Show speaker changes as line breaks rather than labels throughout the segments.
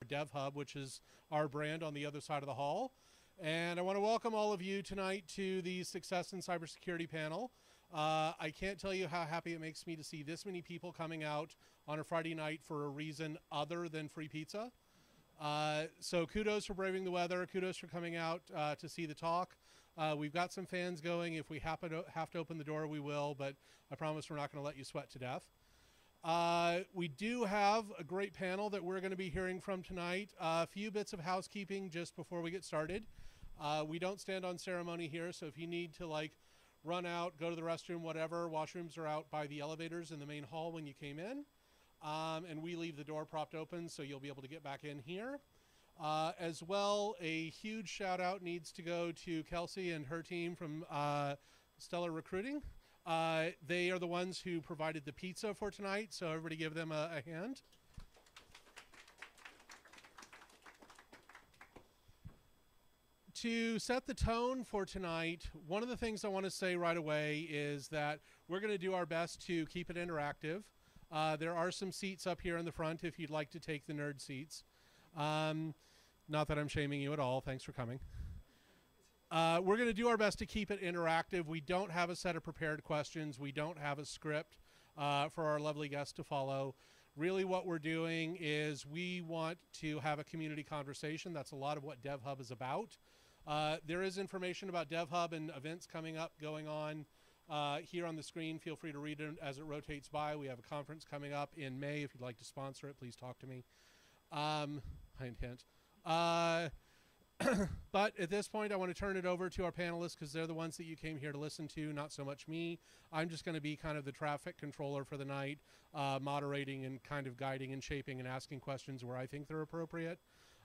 Devhub, which is our brand on the other side of the hall. And I want to welcome all of you tonight to the Success in Cybersecurity panel. I can't tell you how happy it makes me to see this many people coming out on a Friday night for a reason other than free pizza. So kudos for braving the weather. Kudos for coming out to see the talk. We've got some fans going. If we happen to have to open the door, we will, but I promise we're not going to let you sweat to death. We do have a great panel that we're going to be hearing from tonight. A few bits of housekeeping just before we get started. We don't stand on ceremony here, so if you need to like run out, go to the restroom, whatever, washrooms are out by the elevators in the main hall when you came in. And we leave the door propped open, so you'll be able to get back in here. As well, a huge shout out needs to go to Kelsey and her team from Stellar Recruiting. They are the ones who provided the pizza for tonight, so everybody give them a hand. To set the tone for tonight, one of the things I want to say right away is that we're going to do our best to keep it interactive. There are some seats up here in the front if you'd like to take the nerd seats. Not that I'm shaming you at all. Thanks for coming. We're going to do our best to keep it interactive. We don't have a set of prepared questions. We don't have a script for our lovely guests to follow. Really what we're doing is we want to have a community conversation. That's a lot of what Devhub is about. There is information about Devhub and events coming up going on here on the screen. Feel free to read it as it rotates by. We have a conference coming up in May. If you'd like to sponsor it, please talk to me. Hint, hint. But at this point, I want to turn it over to our panelists because they're the ones that you came here to listen to, not so much me. I'm just going to be kind of the traffic controller for the night, moderating and kind of guiding and shaping and asking questions where I think they're appropriate.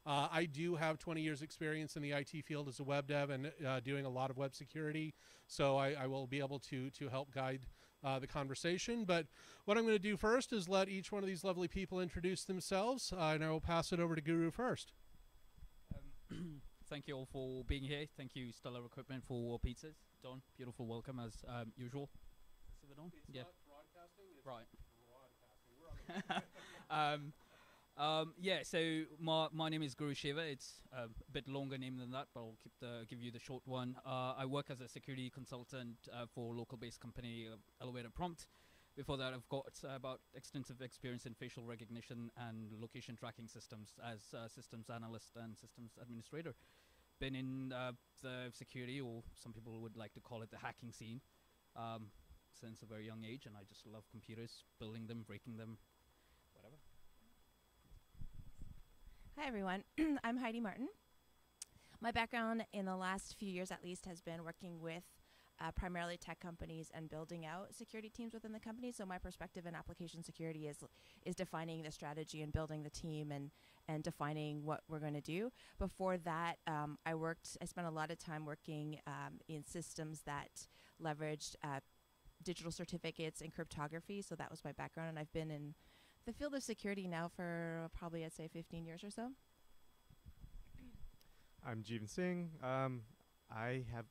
I do have 20 years experience in the IT field as a web dev and doing a lot of web security, so I will be able to help guide the conversation. But what I'm going to do first is let each one of these lovely people introduce themselves, and I will pass it over to Guru first.
Thank you all for being here. Thank you, Stellar Equipment, for pizzas. Don, beautiful welcome as usual. Is it on?
It's
yeah.
Not broadcasting, it's
right.
Broadcasting. We're on the
yeah, so my name is Guru Shiva. It's a bit longer name than that, but I'll give you the short one. I work as a security consultant for a local-based company, Elevator Prompt. Before that, I've got about extensive experience in facial recognition and location tracking systems as systems analyst and systems administrator. Been in the security, or some people would like to call it the hacking scene, since a very young age, and I just love computers, building them, breaking them, whatever.
Hi everyone, I'm Heidi Martin. My background in the last few years at least has been working with primarily tech companies and building out security teams within the company. So my perspective in application security is defining the strategy and building the team and defining what we're going to do. Before that, I spent a lot of time working in systems that leveraged digital certificates and cryptography. So that was my background, and I've been in the field of security now for probably, I'd say, 15 years or so.
I'm Jeevan Singh. I have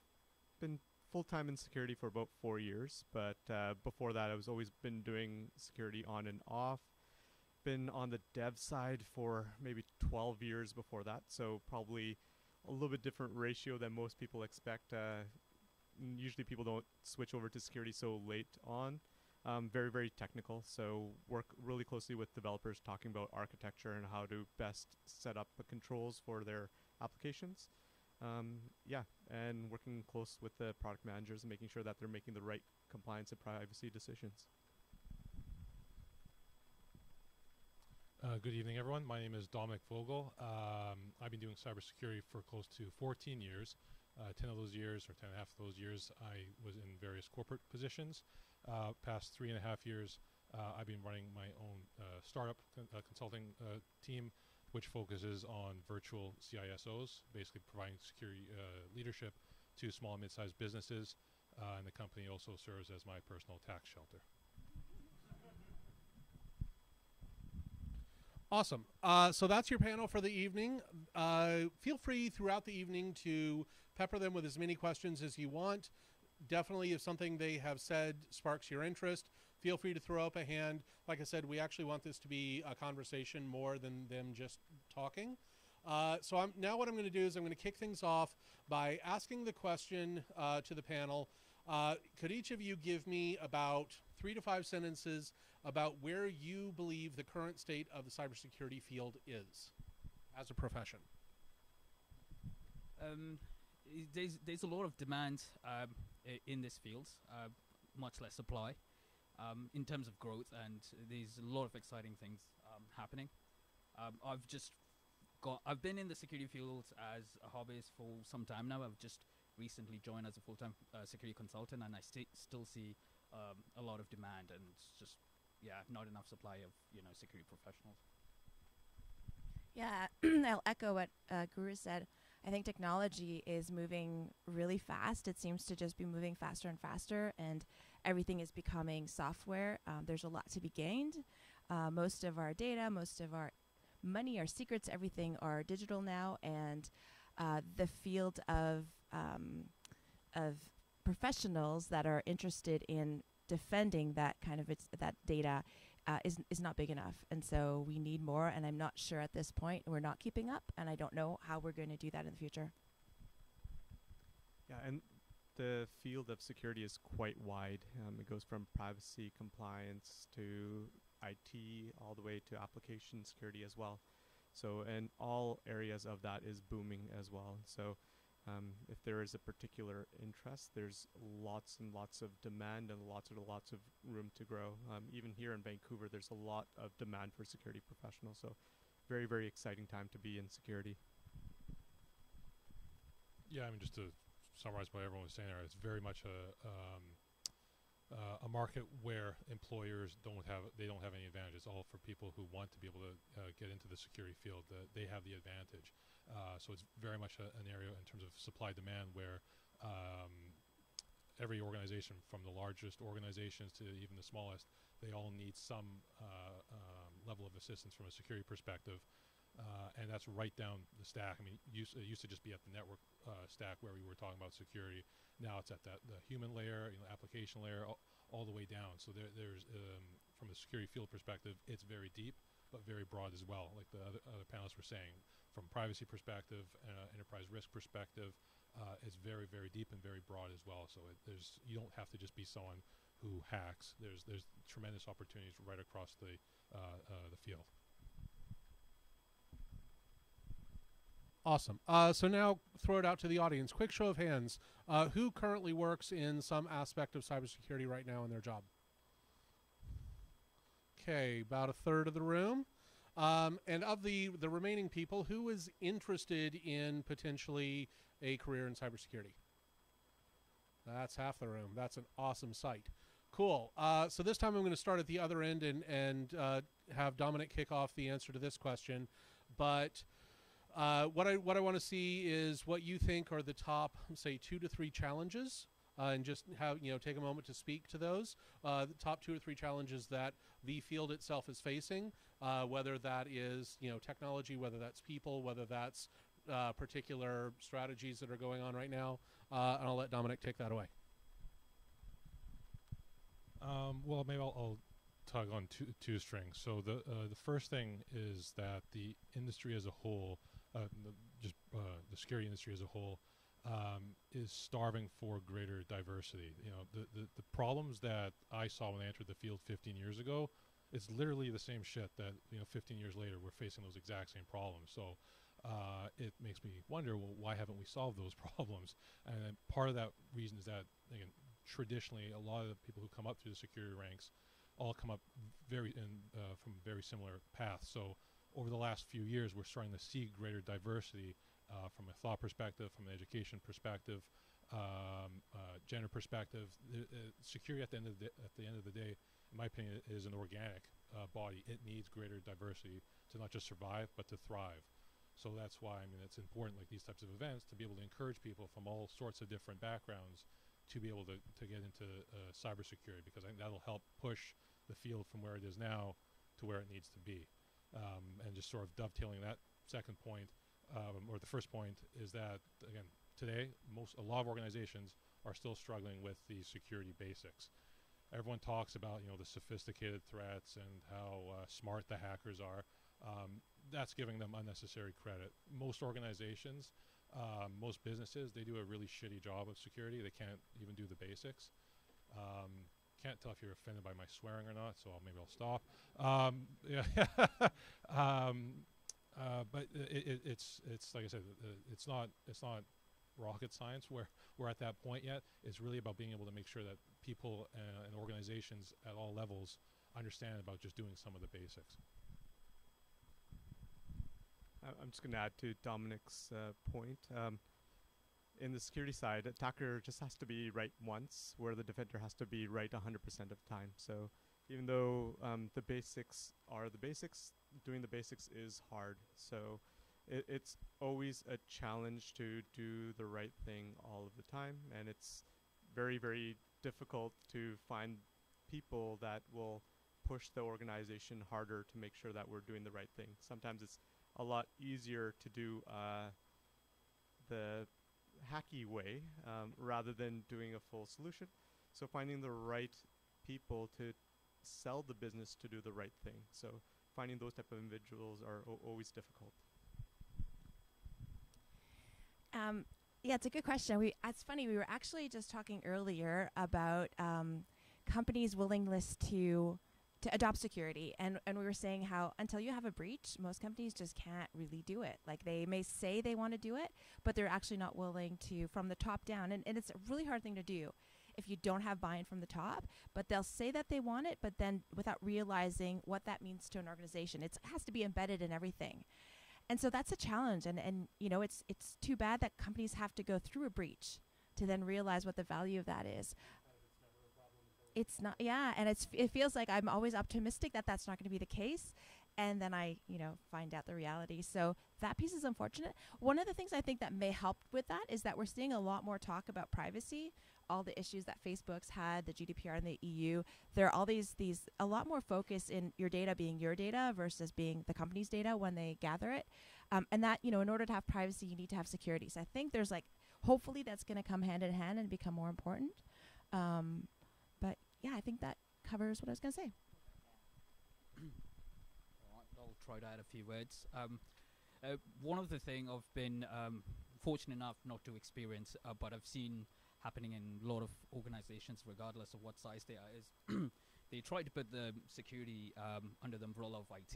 been full-time in security for about 4 years, but before that I was always been doing security on and off. Been on the dev side for maybe 12 years before that, so probably a little bit different ratio than most people expect. Usually people don't switch over to security so late on. Very, very technical, so work really closely with developers talking about architecture and how to best set up the controls for their applications. Yeah, and working close with the product managers and making sure that they're making the right compliance and privacy decisions.
Good evening, everyone. My name is Dominic Vogel. I've been doing cybersecurity for close to 14 years. 10 of those years, or 10 and a half of those years, I was in various corporate positions. Past 3.5 years, I've been running my own startup consulting team, which focuses on virtual CISOs, basically providing security leadership to small and mid-sized businesses. And the company also serves as my personal tax shelter.
Awesome. So that's your panel for the evening. Feel free throughout the evening to pepper them with as many questions as you want. Definitely, if something they have said sparks your interest, feel free to throw up a hand. Like I said, we actually want this to be a conversation more than them just talking. So now what I'm going to do is I'm going to kick things off by asking the question to the panel. Could each of you give me about 3 to 5 sentences about where you believe the current state of the cybersecurity field is as a profession?
There's a lot of demand in this field, much less supply in terms of growth, and there's a lot of exciting things happening. I've been in the security field as a hobbyist for some time now. I've just recently joined as a full-time security consultant, and I still see a lot of demand, and it's just not enough supply of security professionals.
Yeah, I'll echo what Guru said. I think technology is moving really fast. It seems to just be moving faster and faster, and everything is becoming software. There's a lot to be gained. Most of our data, most of our money, our secrets, everything are digital now, and the field of professionals that are interested in defending that kind of that data is not big enough, and so we need more, and I'm not sure at this point we're not keeping up, and I don't know how we're going to do that in the future.
Yeah, and the field of security is quite wide. It goes from privacy compliance to IT all the way to application security as well. So, and all areas of that is booming as well. So if there is a particular interest, there's lots and lots of demand and lots of room to grow. Even here in Vancouver, there's a lot of demand for security professionals. So very, very exciting time to be in security.
Yeah, I mean, just to summarize what everyone was saying there, it's very much a market where employers don't have any advantage. It's all for people who want to be able to get into the security field. They have the advantage. So it's very much an area in terms of supply demand where every organization, from the largest organizations to even the smallest, they all need some level of assistance from a security perspective. And that's right down the stack. I mean, it used to just be at the network stack where we were talking about security. Now it's at the human layer, application layer, all the way down. So there's from a security field perspective, it's very deep, but very broad as well. Like the other panelists were saying, from privacy perspective, enterprise risk perspective, it's very, very deep and very broad as well. So you don't have to just be someone who hacks. There's tremendous opportunities right across the field.
Awesome. So now throw it out to the audience. Quick show of hands. Who currently works in some aspect of cybersecurity right now in their job? Okay, about a third of the room. And of the remaining people, who is interested in potentially a career in cybersecurity? That's half the room. That's an awesome sight. Cool. So this time I'm going to start at the other end and have Dominic kick off the answer to this question. But what I want to see is what you think are the top, say, 2 to 3 challenges, and just have take a moment to speak to those. The top 2 or 3 challenges that the field itself is facing, whether that is technology, whether that's people, whether that's particular strategies that are going on right now. And I'll let Dominic take that away.
Well, maybe I'll tug on two strings. So the first thing is that the industry as a whole, the security industry as a whole, is starving for greater diversity. The problems that I saw when I entered the field 15 years ago, it's literally the same shit that 15 years later we're facing those exact same problems. So it makes me wonder, well, why haven't we solved those problems? And part of that reason is that, again, traditionally a lot of the people who come up through the security ranks all come up from very similar paths. So over the last few years, we're starting to see greater diversity from a thought perspective, from an education perspective, gender perspective. Security at the end of the day, in my opinion, is an organic body. It needs greater diversity to not just survive, but to thrive. So that's why, I mean, it's important, like these types of events, to be able to encourage people from all sorts of different backgrounds to be able to get into cybersecurity, because I think that'll help push the field from where it is now to where it needs to be. And just sort of dovetailing that second point, or the first point, is that, again, today, a lot of organizations are still struggling with the security basics. Everyone talks about, the sophisticated threats and how smart the hackers are. that's giving them unnecessary credit. Most organizations, most businesses, they do a really shitty job of security. They can't even do the basics. Can't tell if you're offended by my swearing or not, so maybe I'll stop. Yeah. But it's like I said, it's not rocket science where we're at that point yet. It's really about being able to make sure that people and organizations at all levels understand about just doing some of the basics.
I'm just going to add to Dominic's point. In the security side, attacker just has to be right once, where the defender has to be right 100% of the time. So even though the basics are the basics, doing the basics is hard. So it's always a challenge to do the right thing all of the time, and it's very, very difficult to find people that will push the organization harder to make sure that we're doing the right thing. Sometimes it's a lot easier to do the hacky way rather than doing a full solution. So finding the right people to sell the business to do the right thing. So finding those type of individuals are always difficult.
Yeah, it's a good question. It's funny, we were actually just talking earlier about companies' willingness to adopt security, and we were saying how until you have a breach, most companies just can't really do it. Like, they may say they want to do it, but they're actually not willing to from the top down, and it's a really hard thing to do if you don't have buy-in from the top. But they'll say that they want it, but then without realizing what that means to an organization. It has to be embedded in everything. And so that's a challenge, and you know, it's too bad that companies have to go through a breach to then realize what the value of that is. It's not, yeah, and it feels like I'm always optimistic that that's not going to be the case, and then I, you know, find out the reality. So that piece is unfortunate. One of the things I think that may help with that is that we're seeing a lot more talk about privacy, all the issues that Facebook's had, the GDPR in the EU. There are all these a lot more focus in your data being your data versus being the company's data when they gather it. And that, you know, in order to have privacy, you need to have security. So I think there's like, hopefully that's going to come hand in hand and become more important. But yeah, I think that covers what I was going to say.
I'll try to add a few words. One of the things I've been fortunate enough not to experience, but I've seen happening in a lot of organizations, regardless of what size they are, is they try to put the security under the umbrella of IT.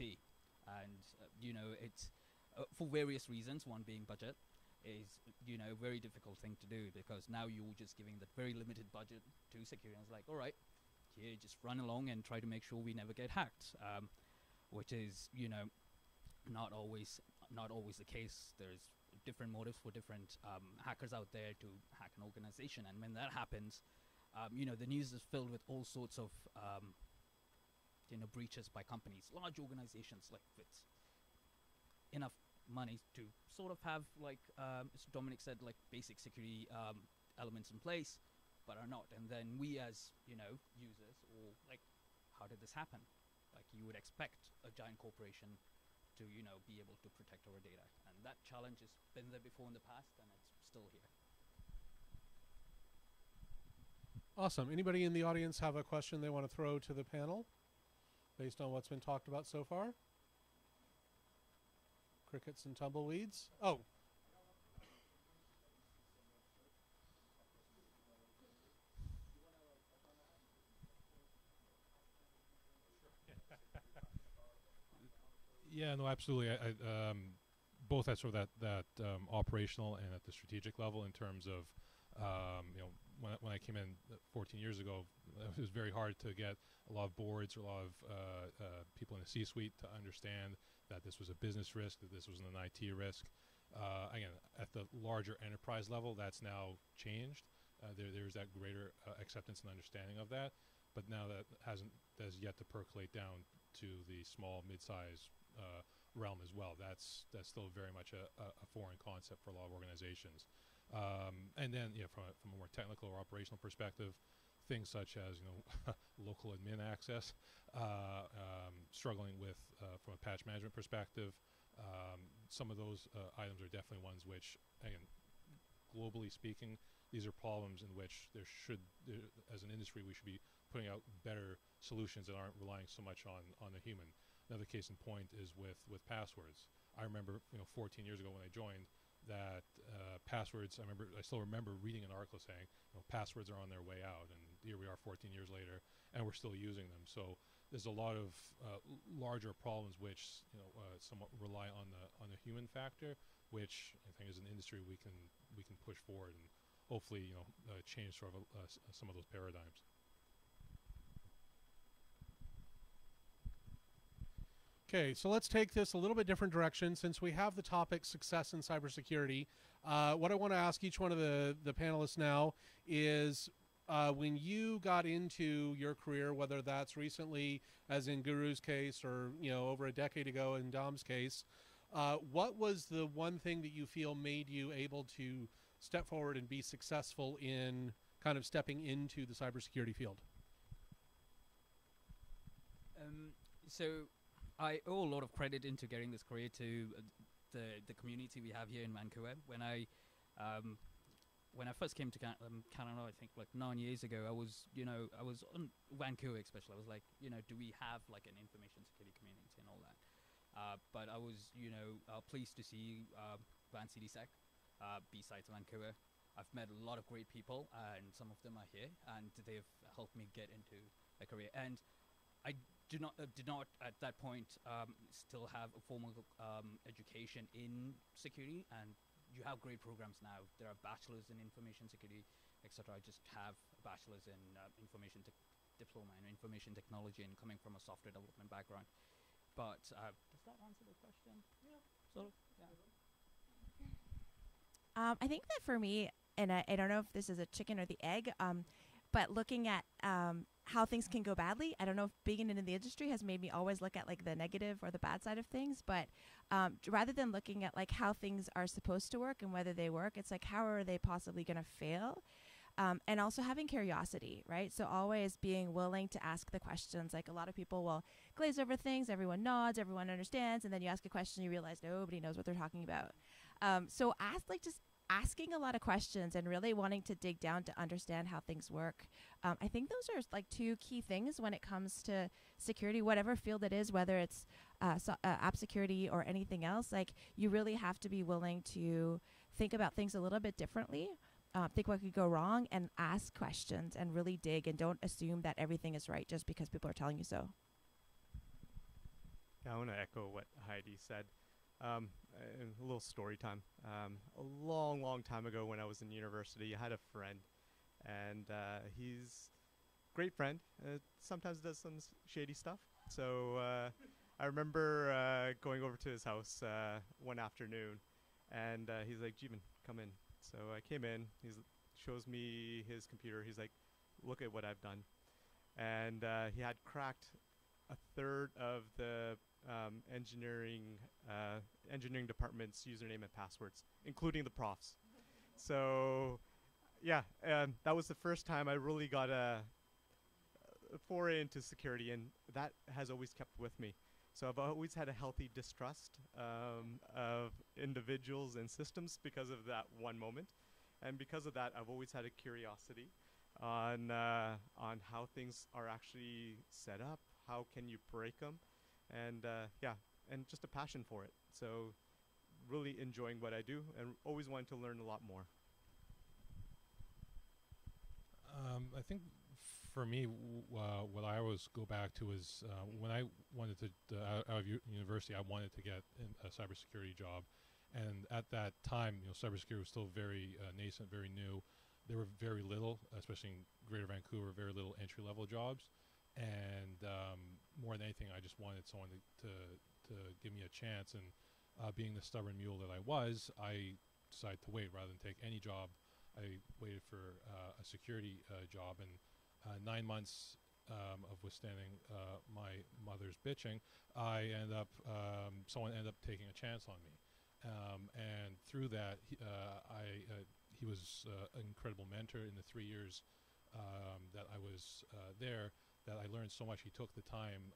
And, you know, it's for various reasons, one being budget, is, you know, a very difficult thing to do, because now you're just giving that very limited budget to security. And it's like, all right, here, just run along and try to make sure we never get hacked, which is, you know, not always the case. There's different motives for different hackers out there to hack an organization, and when that happens, you know, the news is filled with all sorts of you know, breaches by companies, large organizations, like with enough money to sort of have, like as Dominic said, like basic security elements in place, but are not. And then we, as, you know, users, or like, how did this happen? Like, you would expect a giant corporation to, you know, be able to protect our data, and that challenge has been there before in the past, and it's still here.
Awesome. Anybody in the audience have a question they want to throw to the panel based on what's been talked about so far? Crickets and tumbleweeds. Oh.
Yeah, no, absolutely. I both at sort of that operational and at the strategic level, in terms of, you know, when I came in 14 years ago, it was very hard to get a lot of boards or a lot of people in the C-suite to understand that this was a business risk, that this was an IT risk. Again, at the larger enterprise level, that's now changed. There's that greater acceptance and understanding of that, but now that has yet to percolate down to the small, mid-size realm as well. That's still very much a foreign concept for a lot of organizations. And then, yeah, from a more technical or operational perspective, things such as, you know, local admin access, struggling with from a patch management perspective. Some of those items are definitely ones which, again, globally speaking, these are problems in which as an industry, we should be putting out better solutions that aren't relying so much on the human. Another case in point is with passwords. I remember 14 years ago when I joined that passwords. I still remember reading an article saying passwords are on their way out, and here we are 14 years later, and we're still using them. So there's a lot of larger problems which somewhat rely on the human factor, which I think as an industry we can push forward and hopefully change sort of some of those paradigms.
Okay, so let's take this a little bit different direction. Since we have the topic success in cybersecurity, what I want to ask each one of the panelists now is when you got into your career, whether that's recently, as in Guru's case, or over a decade ago in Dom's case, what was the one thing that you feel made you able to step forward and be successful in kind of stepping into the cybersecurity field?
So I owe a lot of credit into getting this career to the community we have here in Vancouver. When I first came to Canada, I think like 9 years ago, I was on Vancouver especially. I was like, do we have like an information security community and all that? But I was pleased to see VanCDSec, B-Sides Vancouver. I've met a lot of great people, and some of them are here, and they've helped me get into a career. And I did not at that point still have a formal education in security, and you have great programs now. There are bachelors in information security, etc. I just have a bachelor's in diploma in information technology, and coming from a software development background. But does that answer the question? Yeah, sort of. Yeah.
I think that for me, and I don't know if this is a chicken or the egg, but looking at how things can go badly. I don't know if being in the industry has made me always look at like the negative or the bad side of things, but rather than looking at like how things are supposed to work and whether they work, it's like how are they possibly going to fail? And also having curiosity, right? So always being willing to ask the questions. Like a lot of people will glaze over things, everyone nods, everyone understands, and then you ask a question, you realize nobody knows what they're talking about. So just asking a lot of questions and really wanting to dig down to understand how things work. I think those are like two key things when it comes to security, whatever field it is, whether it's app security or anything else. Like you really have to be willing to think about things a little bit differently, think what could go wrong, and ask questions and really dig, and don't assume that everything is right just because people are telling you so.
Yeah, I want to echo what Heidi said. A little story time. A long time ago when I was in university, I had a friend, and he's a great friend. Sometimes does some shady stuff. So I remember going over to his house one afternoon, and he's like, "Jeevan, come in." So I came in. He shows me his computer. He's like, "Look at what I've done," and he had cracked a third of the engineering department's username and passwords, including the profs. So yeah, that was the first time I really got a foray into security, and that has always kept with me. So I've always had a healthy distrust of individuals and systems because of that one moment, and because of that, I've always had a curiosity on how things are actually set up. How can you break them? And and just a passion for it. So really enjoying what I do and always wanting to learn a lot more.
I think for me, what I always go back to is when I wanted to, out of university, I wanted to get a cybersecurity job. And at that time, cybersecurity was still very nascent, very new. There were very little, especially in Greater Vancouver, very little entry-level jobs. And more than anything, I just wanted someone to give me a chance. And being the stubborn mule that I was, I decided to wait rather than take any job. I waited for a security job, and 9 months of withstanding my mother's bitching, someone ended up taking a chance on me. And through that, he was an incredible mentor in the 3 years that I was there, that I learned so much. He took the time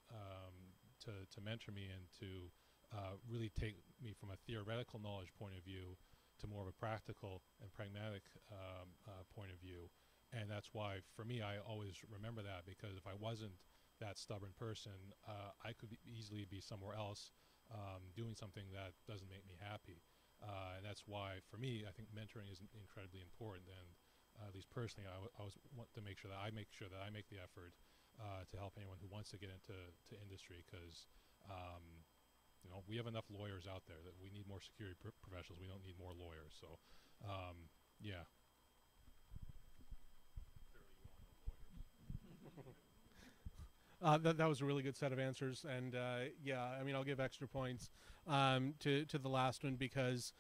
to mentor me and to really take me from a theoretical knowledge point of view to more of a practical and pragmatic point of view. And that's why, for me, I always remember that, because if I wasn't that stubborn person, I could easily be somewhere else doing something that doesn't make me happy. And that's why, for me, I think mentoring is incredibly important. And at least personally, I always want to make sure that I make the effort to help anyone who wants to get into industry, because you know, we have enough lawyers out there. That we need more security professionals. We don't need more lawyers. So, yeah.
That was a really good set of answers, and yeah, I mean, I'll give extra points to the last one because,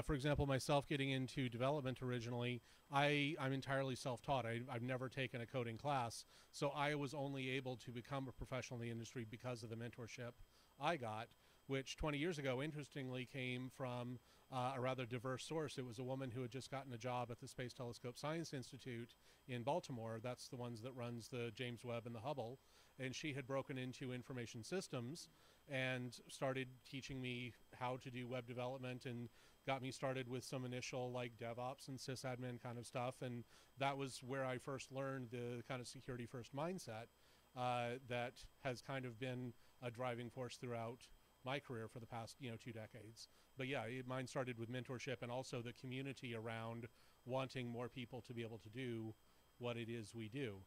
for example, myself getting into development originally, I'm entirely self-taught. I've never taken a coding class, so I was only able to become a professional in the industry because of the mentorship I got, which 20 years ago, interestingly, came from a rather diverse source. It was a woman who had just gotten a job at the Space Telescope Science Institute in Baltimore. That's the ones that runs the James Webb and the Hubble. And she had broken into information systems and started teaching me how to do web development and got me started with some initial like DevOps and sysadmin kind of stuff. And that was where I first learned the kind of security first mindset that has kind of been a driving force throughout my career for the past 2 decades. But yeah, mine started with mentorship and also the community around wanting more people to be able to do what it is we do.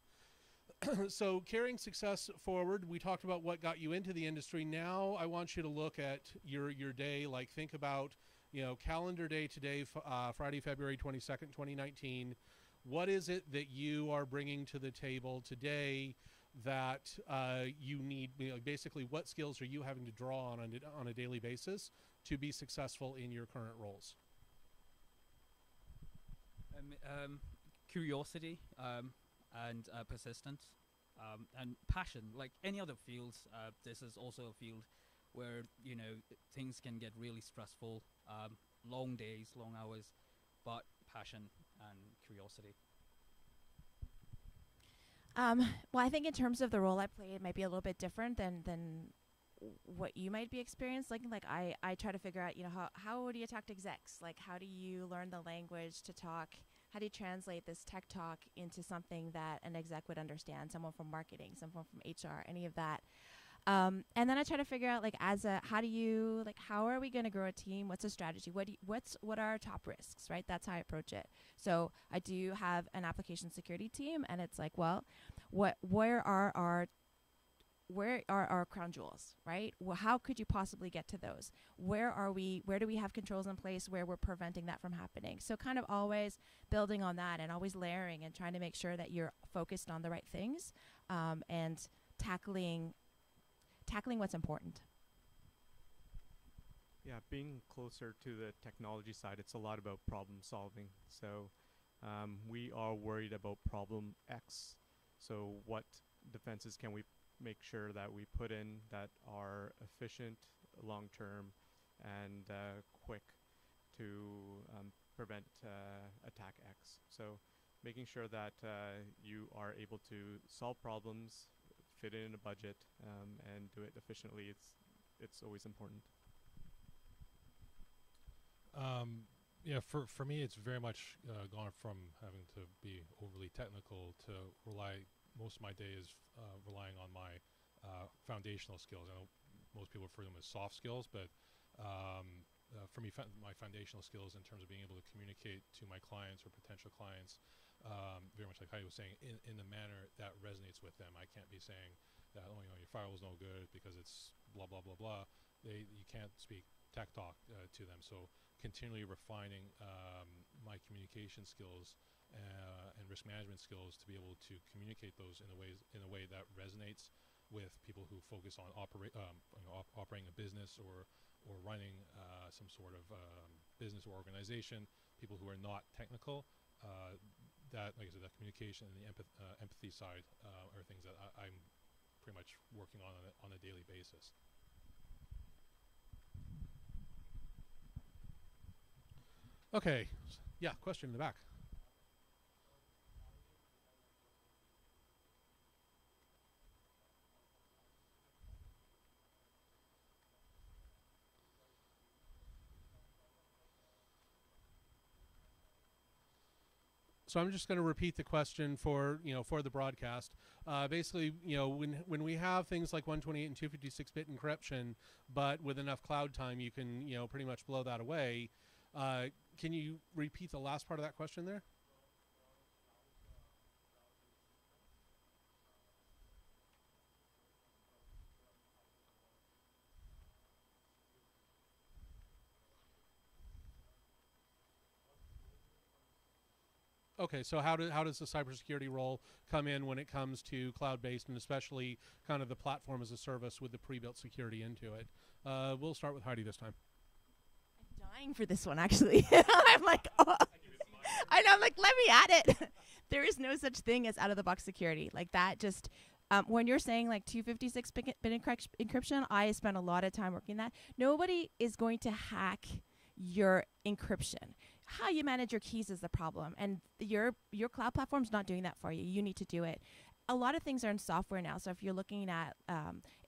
So carrying success forward, we talked about what got you into the industry. Now I want you to look at your day, like think about, calendar day today, Friday, February 22nd, 2019. What is it that you are bringing to the table today that you need, basically what skills are you having to draw on a daily basis to be successful in your current roles?
Curiosity and persistence and passion. Like any other fields, this is also a field where things can get really stressful, long days, long hours, but passion and curiosity.
Well, I think in terms of the role I play, it might be a little bit different than what you might be experiencing. Like I try to figure out, how do you talk to execs? Like how do you learn the language to talk? How do you translate this tech talk into something that an exec would understand? Someone from marketing, someone from HR, any of that. And then I try to figure out, how are we going to grow a team? What's a strategy? What are our top risks, right? That's how I approach it. So I do have an application security team, and it's like, well, where are our crown jewels, right? Well, how could you possibly get to those? Where do we have controls in place where we're preventing that from happening? So kind of always building on that and always layering and trying to make sure that you're focused on the right things, and tackling what's important.
Yeah, being closer to the technology side, it's a lot about problem solving. So we are worried about problem X. So what defenses can we make sure that we put in that are efficient, long-term, and quick to prevent attack X. So making sure that you are able to solve problems, fit it in a budget, and do it efficiently, it's always important.
Yeah, for me, it's very much gone from having to be overly technical to rely. Most of my day is relying on my foundational skills. I know most people refer to them as soft skills, but for me, my foundational skills in terms of being able to communicate to my clients or potential clients, very much like Heidi was saying, in the manner that resonates with them. I can't be saying that, your firewall's no good because it's blah, blah, blah, blah. You can't speak tech talk to them. So continually refining my communication skills and risk management skills to be able to communicate those in a way that resonates with people who focus on operating a business or running some sort of business or organization. People who are not technical. That, like I said, that communication and the empathy side are things that I'm pretty much working on a daily basis.
Okay. Yeah, question in the back. So I'm just going to repeat the question for for the broadcast. Basically, when we have things like 128 and 256-bit encryption, but with enough cloud time, you can pretty much blow that away. Can you repeat the last part of that question there? Okay, so how does the cybersecurity role come in when it comes to cloud-based, and especially kind of the platform as a service with the pre-built security into it? We'll start with Heidi this time.
I'm dying for this one, actually. I'm like, oh. I know, I'm like, let me add it. There is no such thing as out-of-the-box security. Like that just, when you're saying like 256-bit encryption, I spent a lot of time working that. Nobody is going to hack your encryption. How you manage your keys is the problem, and your cloud platform's not doing that for you. You need to do it. A lot of things are in software now, so if you're looking at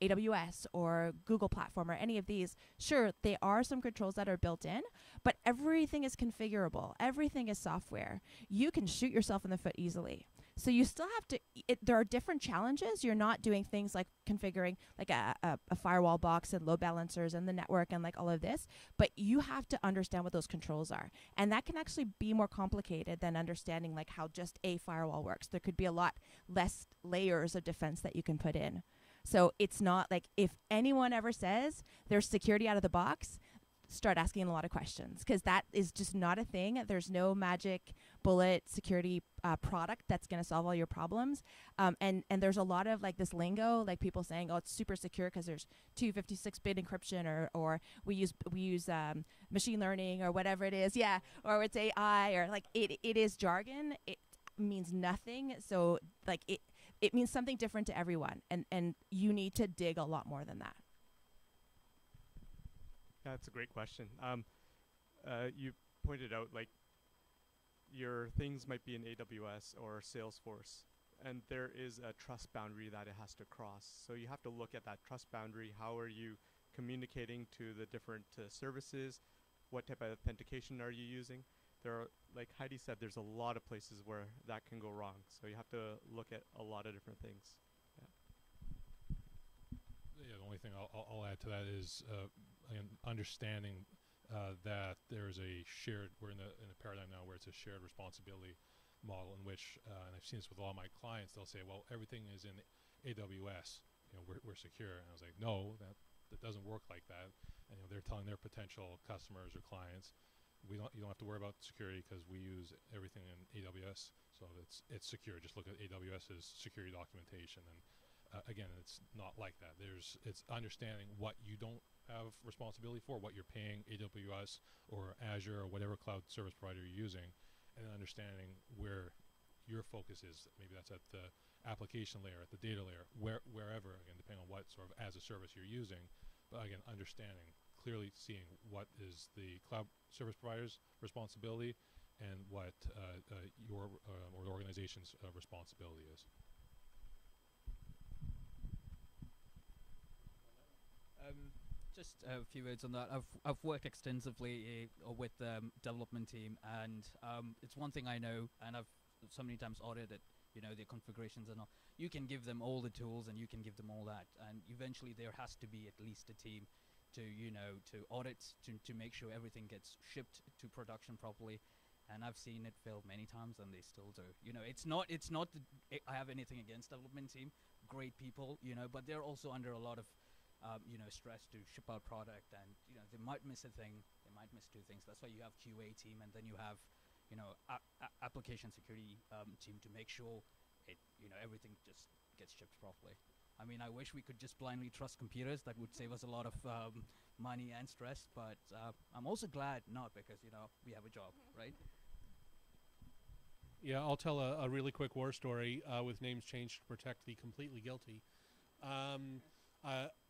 AWS or Google Platform or any of these, sure, there are some controls that are built in, but everything is configurable. Everything is software. You can shoot yourself in the foot easily. So you still have to, there are different challenges. You're not doing things like configuring like a firewall box and load balancers and the network and like all of this, but you have to understand what those controls are. And that can actually be more complicated than understanding like how just a firewall works. There could be a lot less layers of defense that you can put in. So it's not like if anyone ever says there's security out of the box, start asking a lot of questions, because that is just not a thing. There's no magic bullet security product that's going to solve all your problems. And there's a lot of like this lingo, like people saying, oh, it's super secure because there's 256-bit encryption, or we use machine learning or whatever it is. Yeah. Or it's AI, or like it is jargon. It means nothing. So like it means something different to everyone. And you need to dig a lot more than that.
Yeah, that's a great question. You pointed out like your things might be in AWS or Salesforce, and there is a trust boundary that it has to cross. So you have to look at that trust boundary. How are you communicating to the different services? What type of authentication are you using? There are, like Heidi said, there's a lot of places where that can go wrong. So you have to look at a lot of different things.
Yeah, the only thing I'll add to that is understanding that there's a shared, we're in a paradigm now where it's a shared responsibility model in which, and I've seen this with all my clients, they'll say, well, everything is in AWS, we're secure. And I was like, no, that doesn't work like that. And they're telling their potential customers or clients, you don't have to worry about security because we use everything in AWS, so it's secure. Just look at AWS's security documentation. And again, it's not like that. It's understanding what you don't have responsibility for, what you're paying AWS or Azure or whatever cloud service provider you're using, and then understanding where your focus is. Maybe that's at the application layer, at the data layer, wherever, again, depending on what sort of as a service you're using. But again, understanding, clearly seeing what is the cloud service provider's responsibility and what your or the organization's responsibility is.
Just a few words on that. I've worked extensively with the development team, and it's one thing I know, and I've so many times audited, their configurations and all. You can give them all the tools, and you can give them all that, and eventually there has to be at least a team to to audit, to make sure everything gets shipped to production properly. And I've seen it fail many times, and they still do. It's not. I have anything against development team, great people, but they're also under a lot of stress to ship out product, and they might miss a thing, they might miss two things. That's why you have QA team, and then you have application security team to make sure everything just gets shipped properly. I mean, I wish we could just blindly trust computers. That would save us a lot of money and stress, but I'm also glad not, because we have a job, right?
Yeah, I'll tell a really quick war story with names changed to protect the completely guilty.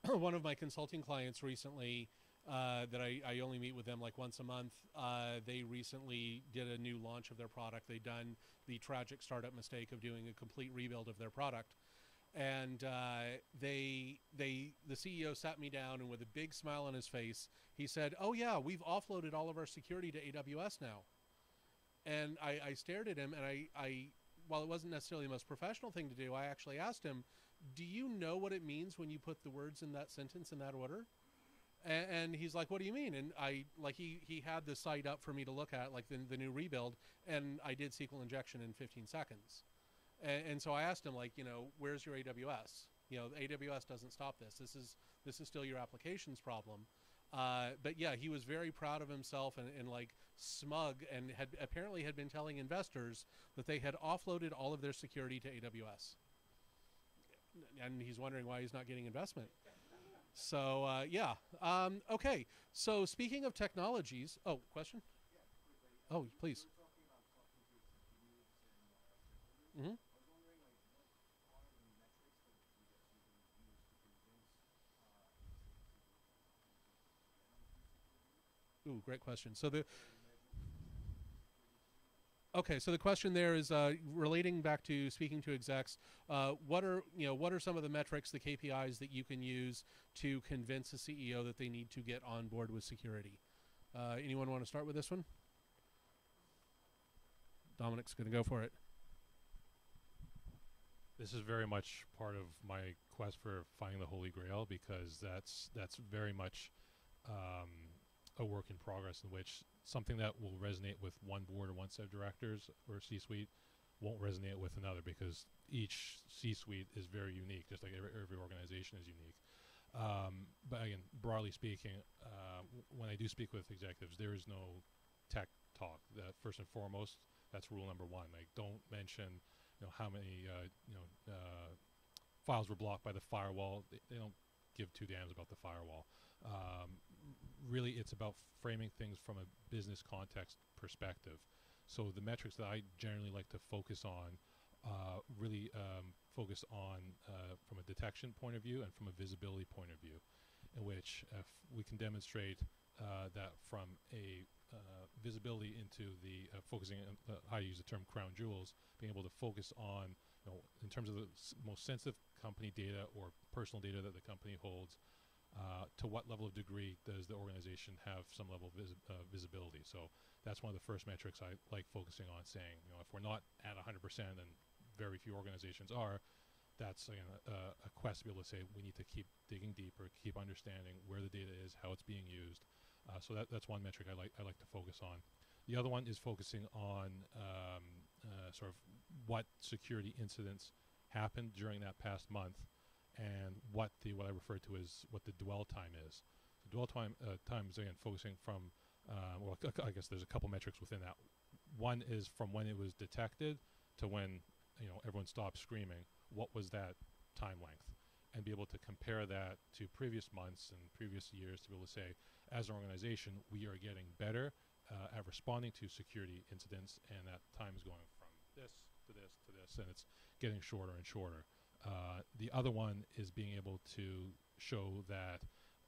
One of my consulting clients recently, that I only meet with them like once a month, they recently did a new launch of their product. They'd done the tragic startup mistake of doing a complete rebuild of their product. And the CEO sat me down, and with a big smile on his face, he said, "Oh yeah, we've offloaded all of our security to AWS now." And I stared at him, and while it wasn't necessarily the most professional thing to do, I actually asked him, do you know what it means when you put the words in that sentence in that order? And he's like, what do you mean? And he had the site up for me to look at, like the new rebuild, and I did SQL injection in 15 seconds. And so I asked him, like, where's your AWS? AWS doesn't stop this. This is still your applications problem. But yeah, he was very proud of himself and like smug, and apparently had been telling investors that they had offloaded all of their security to AWS. And he's wondering why he's not getting investment. So yeah. Okay. So speaking of technologies, question? Oh, please. Mm-hmm. Ooh, great question. So the question there is relating back to speaking to execs. What are some of the metrics, the KPIs that you can use to convince a CEO that they need to get on board with security? Anyone want to start with this one? Dominic's going to go for it.
This is very much part of my quest for finding the Holy Grail, because that's very much a work in progress, in which something that will resonate with one board or one set of directors or C-suite won't resonate with another, because each C-suite is very unique, just like every organization is unique. But again, broadly speaking, when I do speak with executives, there is no tech talk. First and foremost, that's rule number one. Like, don't mention how many files were blocked by the firewall. They don't give two damns about the firewall. Really, it's about framing things from a business context perspective. So the metrics that I generally like to focus on really focus on from a detection point of view and from a visibility point of view, in which if we can demonstrate that from a visibility into the focusing on how you use the term crown jewels, being able to focus on, in terms of the most sensitive company data or personal data that the company holds, to what level of degree does the organization have some level of visibility. So that's one of the first metrics I like focusing on, saying, if we're not at 100%, and very few organizations are, that's again a quest to be able to say we need to keep digging deeper, keep understanding where the data is, how it's being used. So that's one metric I like to focus on. The other one is focusing on sort of what security incidents happened during that past month, and what I refer to as what the dwell time is. So dwell time is again focusing from I guess there's a couple metrics within that. One is from when it was detected to when everyone stopped screaming. What was that time length? And be able to compare that to previous months and previous years, to be able to say, as an organization, we are getting better at responding to security incidents, and that time is going from this to this to this, and it's getting shorter and shorter. The other one is being able to show that,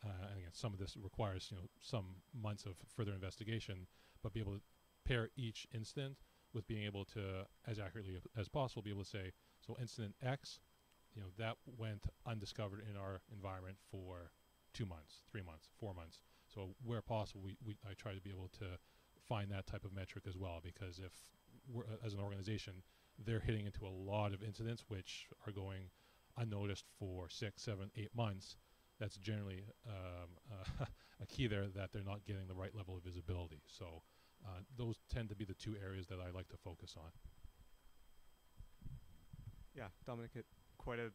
and again, some of this requires some months of further investigation, but be able to pair each incident with being able to, as accurately as possible, be able to say, so incident X, that went undiscovered in our environment for 2 months, 3 months, 4 months. So where possible, I try to be able to find that type of metric as well, because if we're, as an organization, they're hitting into a lot of incidents which are going unnoticed for 6, 7, 8 months, that's generally a key there, that they're not getting the right level of visibility. So those tend to be the two areas that I like to focus on.
Yeah, Dominic hit quite a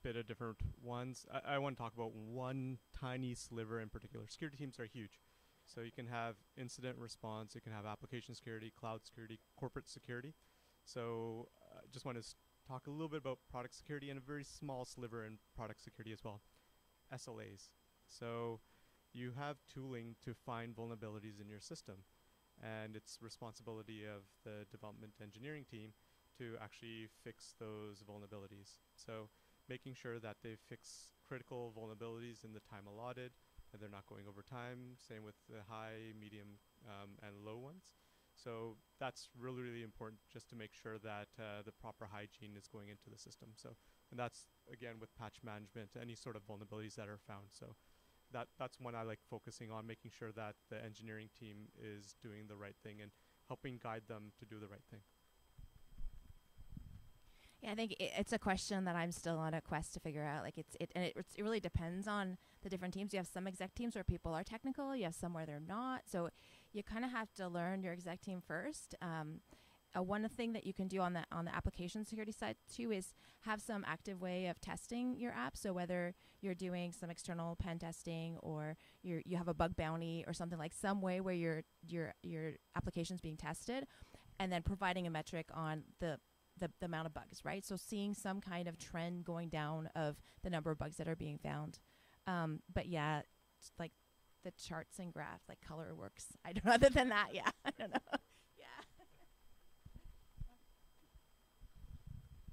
bit of different ones. I want to talk about one tiny sliver in particular. Security teams are huge. So you can have incident response, you can have application security, cloud security, corporate security. So just want to talk a little bit about product security and a very small sliver in product security as well. SLAs. So you have tooling to find vulnerabilities in your system, and it's responsibility of the development engineering team to actually fix those vulnerabilities. So making sure that they fix critical vulnerabilities in the time allotted, and they're not going over time. Same with the high, medium, and low ones. So that's really, really important, just to make sure that the proper hygiene is going into the system. So, and that's again with patch management, any sort of vulnerabilities that are found. So that's one I like focusing on, making sure that the engineering team is doing the right thing and helping guide them to do the right thing.
Yeah, I think it's a question that I'm still on a quest to figure out. Like it really depends on the different teams. You have some exec teams where people are technical. You have some where they're not. So you kind of have to learn your exec team first. One thing that you can do on the application security side too is have some active way of testing your app. So whether you're doing some external pen testing or you have a bug bounty or something, like some way where your application's being tested, and then providing a metric on the amount of bugs, right? So seeing some kind of trend going down of the number of bugs that are being found. But yeah, it's like the charts and graphs, like color works. I don't know. Other than that, yeah, I don't know.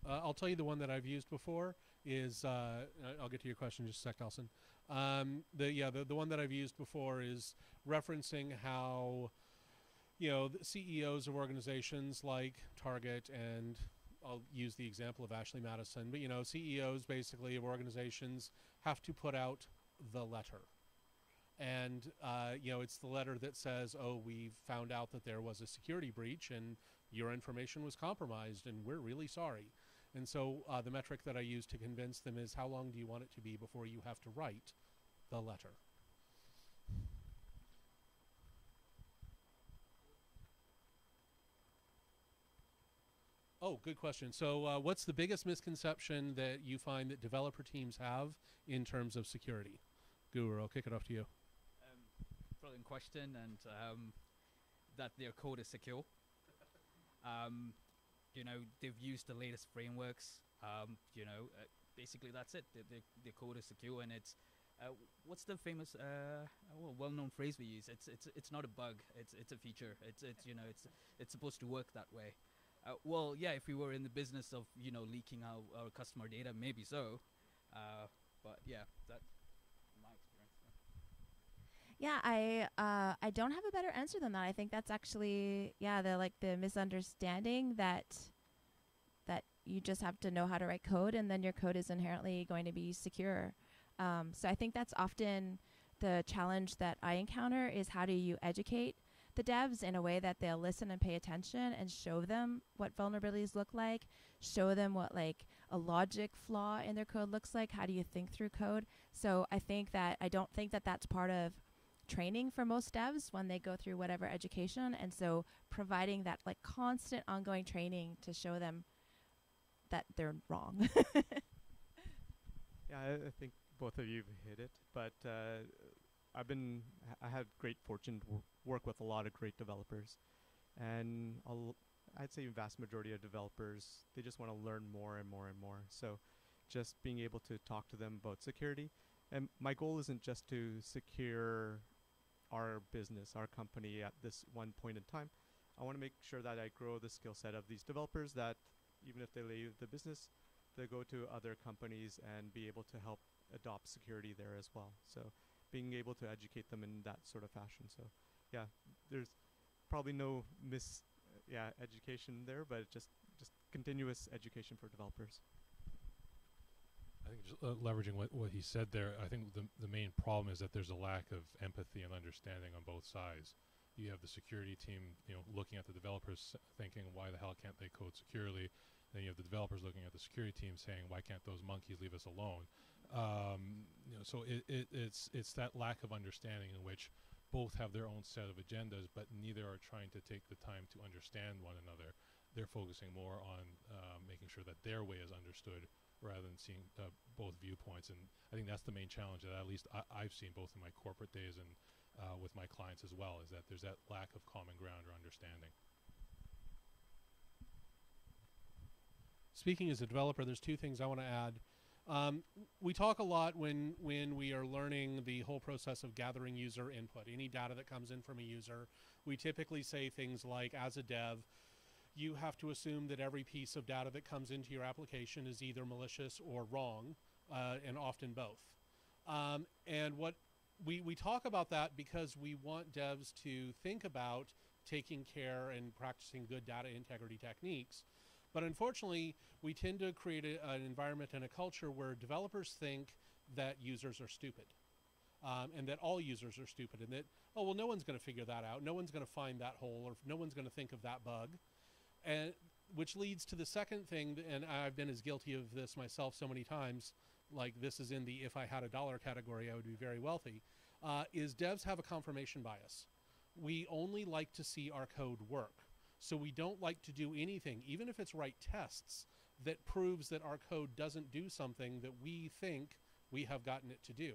I'll tell you the one that I've used before is, I'll get to your question in just a sec, Nelson. The one that I've used before is referencing how, the CEOs of organizations like Target, and I'll use the example of Ashley Madison, but, CEOs basically of organizations have to put out the letter. And, it's the letter that says, oh, we found out that there was a security breach and your information was compromised and we're really sorry. And so the metric that I use to convince them is, how long do you want it to be before you have to write the letter? Oh, good question. So what's the biggest misconception that you find that developer teams have in terms of security? Guru, I'll kick it off to you.
Brilliant question, and that their code is secure. They've used the latest frameworks. Basically that's it. The code is secure, and it's what's the famous well-known phrase we use? It's not a bug. It's a feature. It's supposed to work that way. Well, yeah, if we were in the business of leaking our customer data, maybe so. But yeah, that's my experience.
Yeah, I don't have a better answer than that. I think that's actually the misunderstanding that you just have to know how to write code, and then your code is inherently going to be secure. So I think that's often the challenge that I encounter, is how do you educate the devs in a way that they'll listen and pay attention, and show them what vulnerabilities look like, show them what like a logic flaw in their code looks like. How do you think through code? So I don't think that that's part of training for most devs when they go through whatever education. And so providing that like constant ongoing training to show them that they're wrong.
Yeah, I think both of you hit it, but I had great fortune to work with a lot of great developers, and I'd say vast majority of developers, they just want to learn more and more and more. So just being able to talk to them about security, and my goal isn't just to secure our business, our company at this one point in time. I want to make sure that I grow the skill set of these developers, that even if they leave the business, they go to other companies and be able to help adopt security there as well. So being able to educate them in that sort of fashion. So yeah, there's probably no education there, but just continuous education for developers.
I think just leveraging what he said there, I think the main problem is that there's a lack of empathy and understanding on both sides. You have the security team, looking at the developers thinking, why the hell can't they code securely? Then you have the developers looking at the security team saying, why can't those monkeys leave us alone? So it's that lack of understanding in which both have their own set of agendas, but neither are trying to take the time to understand one another. They're focusing more on making sure that their way is understood rather than seeing both viewpoints. And I think that's the main challenge that at least I've seen both in my corporate days and with my clients as well, is that there's that lack of common ground or understanding.
Speaking as a developer, there's two things I want to add. We talk a lot when we are learning the whole process of gathering user input, any data that comes in from a user. We typically say things like, as a dev, you have to assume that every piece of data that comes into your application is either malicious or wrong, and often both. And what we talk about that because we want devs to think about taking care and practicing good data integrity techniques. But unfortunately, we tend to create an environment and a culture where developers think that users are stupid. and that all users are stupid, and that, oh, well, no one's going to figure that out. No one's going to find that hole, or no one's going to think of that bug. And which leads to the second thing, and I've been as guilty of this myself so many times, like this is in the if I had $1 category, I would be very wealthy, is devs have a confirmation bias. We only like to see our code work. So we don't like to do anything, even if it's write tests, that proves that our code doesn't do something that we think we have gotten it to do.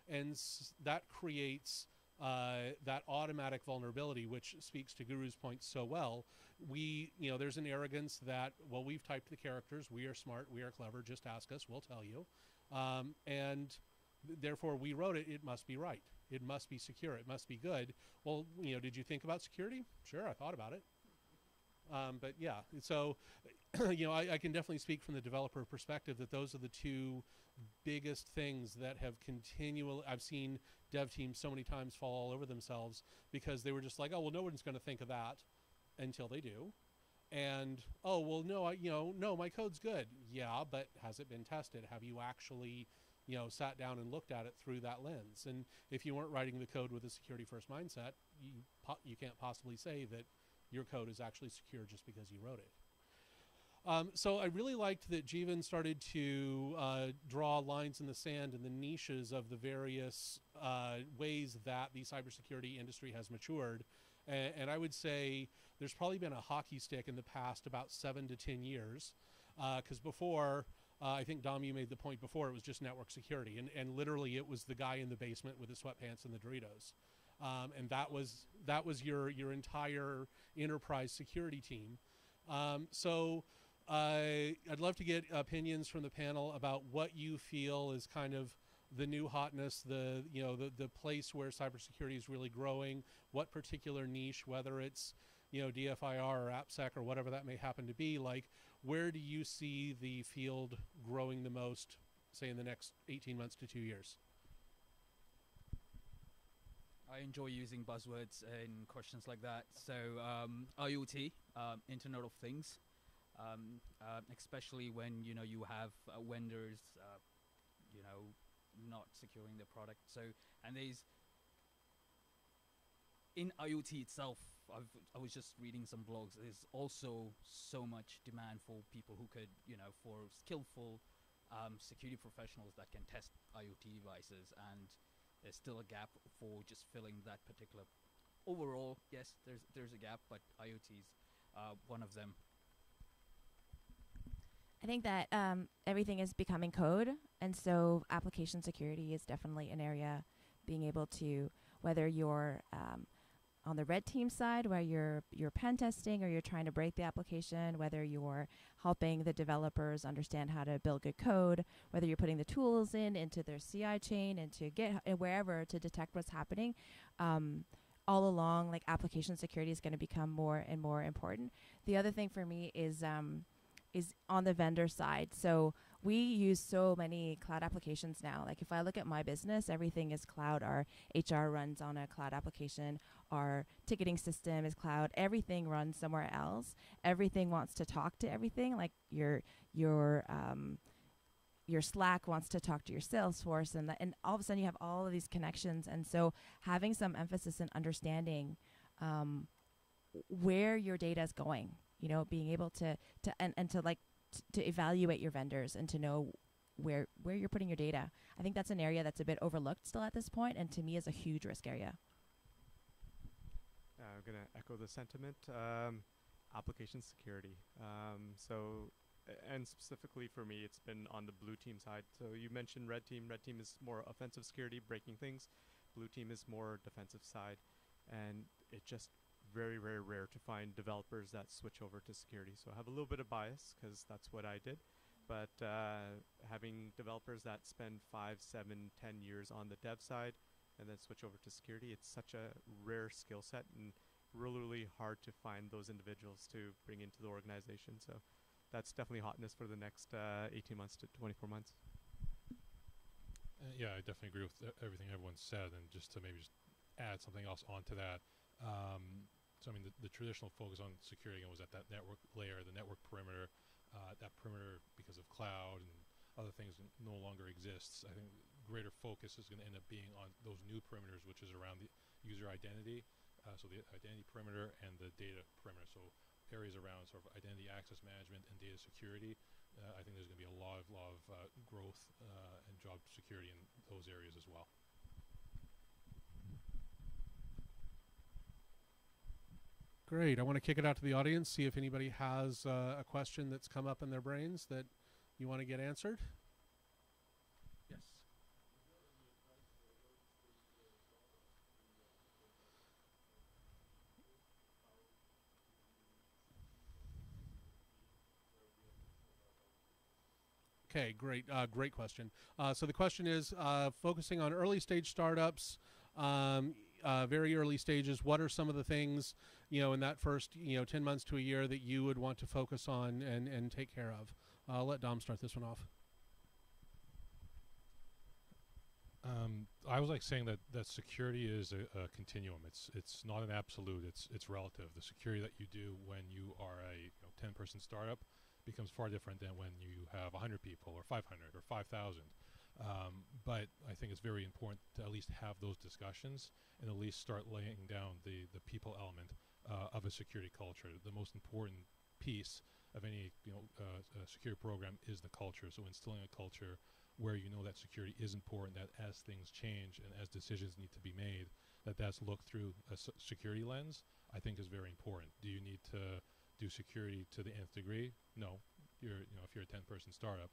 And that creates that automatic vulnerability, which speaks to Guru's point so well. There's an arrogance that, well, we've typed the characters, we are smart, we are clever, just ask us, we'll tell you. And therefore we wrote it, it must be right. It must be secure, it must be good. Well, did you think about security? Sure, I thought about it. But yeah, so, I can definitely speak from the developer perspective that those are the two biggest things that have I've seen dev teams so many times fall all over themselves because they were just like, oh, well, no one's going to think of that until they do. And, oh, well, no, no, my code's good. Yeah, but has it been tested? Have you actually, sat down and looked at it through that lens? And if you weren't writing the code with a security first mindset, you can't possibly say that your code is actually secure just because you wrote it. So I really liked that Jeevan started to draw lines in the sand and the niches of the various ways that the cybersecurity industry has matured. And I would say there's probably been a hockey stick in the past about 7 to 10 years. Because before, I think, Dom, you made the point before, it was just network security. And literally it was the guy in the basement with the sweatpants and the Doritos. And that was your entire enterprise security team. So I'd love to get opinions from the panel about what you feel is kind of the new hotness, the place where cybersecurity is really growing, what particular niche, whether it's DFIR or AppSec or whatever that may happen to be, like where do you see the field growing the most, say in the next 18 months to 2 years?
I enjoy using buzzwords in questions like that. So IoT, Internet of Things, especially when you have vendors, not securing their product. So in IoT itself, I was just reading some blogs. There's also so much demand for people who could, for skillful security professionals that can test IoT devices, and there's still a gap for just filling that particular. Overall, yes, there's a gap, but IoT's one of them.
I think that everything is becoming code, and so application security is definitely an area. Being able to, whether you're on the red team side, where you're pen testing or you're trying to break the application, whether you're helping the developers understand how to build good code, whether you're putting the tools into their CI chain, into GitHub, wherever to detect what's happening, all along, like application security is going to become more and more important. The other thing for me is on the vendor side. So we use so many cloud applications now. Like if I look at my business, everything is cloud. Our HR runs on a cloud application. Our ticketing system is cloud. Everything runs somewhere else. Everything wants to talk to everything. Like your Slack wants to talk to your Salesforce, and all of a sudden you have all of these connections. And so having some emphasis in understanding where your data is going, being able to evaluate your vendors and to know where you're putting your data. I think that's an area that's a bit overlooked still at this point, and to me is a huge risk area.
I'm going to echo the sentiment. Application security. And specifically for me, it's been on the blue team side. So you mentioned red team. Red team is more offensive security, breaking things. Blue team is more defensive side. And it's just very, very rare to find developers that switch over to security. So I have a little bit of bias because that's what I did. But having developers that spend 5, 7, 10 years on the dev side and then switch over to security, it's such a rare skill set and really, really hard to find those individuals to bring into the organization. So that's definitely hotness for the next 18 months to 24 months.
Yeah, I definitely agree with everything everyone said, and just to maybe just add something else onto that. So I mean, the traditional focus on security was at that network layer, the network perimeter. That perimeter, because of cloud and other things, no longer exists. I think greater focus is going to end up being on those new perimeters, which is around the user identity, so the identity perimeter and the data perimeter. So areas around sort of identity access management and data security. I think there's going to be a lot of growth and job security in those areas as well.
Great. I want to kick it out to the audience, see if anybody has a question that's come up in their brains that you want to get answered. Yes. Okay, great. Great question. So the question is, focusing on early stage startups, very early stages, what are some of the things, in that first, 10 months to a year that you would want to focus on and take care of? I'll let Dom start this one off.
I was saying that security is a continuum. It's not an absolute. It's relative. The security that you do when you are a 10-person startup becomes far different than when you have 100 people or 500 or 5,000. But I think it's very important to at least have those discussions and at least start laying down the people element of a security culture. The most important piece of any security program is the culture. So instilling a culture where that security is important, that as things change and as decisions need to be made, that's looked through a security lens, I think is very important. Do you need to do security to the nth degree? No. If you're a 10-person startup.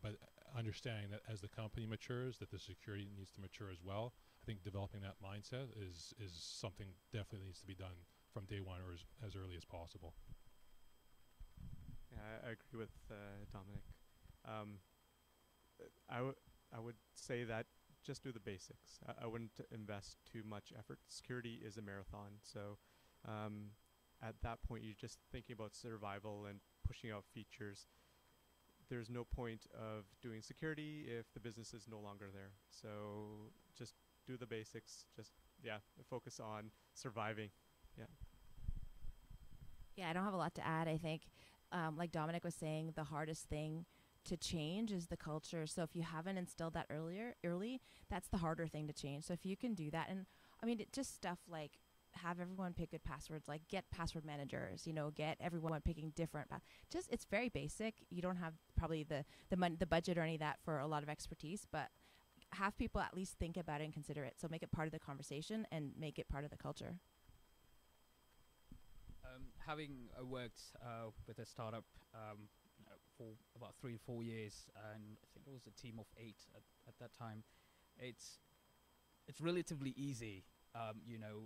But understanding that as the company matures, that the security needs to mature as well. I think developing that mindset is something definitely needs to be done from day one or as early as possible.
Yeah, I agree with Dominic. I would say that just do the basics. I wouldn't invest too much effort. Security is a marathon, so at that point you're just thinking about survival and pushing out features. There's no point of doing security if the business is no longer there. So just do the basics. Just focus on surviving.
Yeah, I don't have a lot to add. I think, like Dominic was saying, the hardest thing to change is the culture. So if you haven't instilled that early, that's the harder thing to change. So if you can do that, and I mean, just stuff like have everyone pick good passwords, like get password managers, get everyone picking different, it's very basic. You don't have probably the budget or any of that for a lot of expertise, but have people at least think about it and consider it. So make it part of the conversation and make it part of the culture.
Having worked with a startup for about 3 or 4 years, and I think it was a team of 8 at that time, it's relatively easy.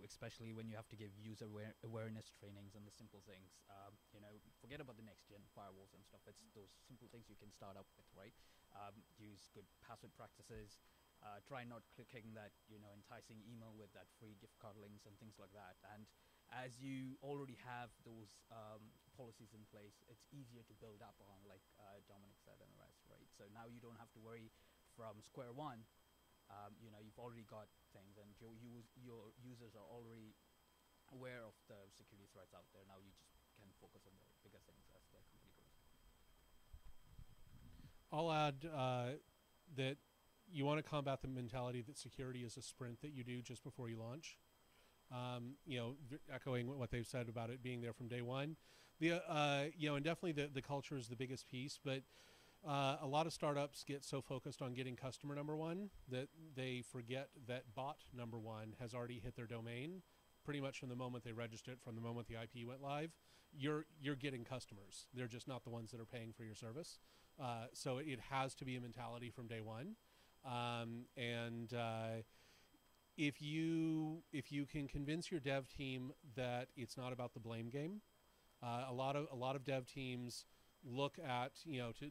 Especially when you have to give user awareness trainings on the simple things. Forget about the next gen firewalls and stuff. It's those simple things you can start up with, right? Use good password practices. Try not clicking that, enticing email with that free gift card links and things like that. And as you already have those policies in place, it's easier to build up on, like Dominic said and the rest, right? So now you don't have to worry from square one. You've already got things, and your users are already aware of the security threats out there. Now you just can focus on the bigger things as the company grows.
I'll add that you want to combat the mentality that security is a sprint that you do just before you launch. Echoing what they've said about it being there from day one. And definitely the culture is the biggest piece, but a lot of startups get so focused on getting customer number one that they forget that bot number one has already hit their domain pretty much from the moment they registered, from the moment the IP went live. You're getting customers. They're just not the ones that are paying for your service. So it has to be a mentality from day one. If you can convince your dev team that it's not about the blame game, a lot of dev teams look at,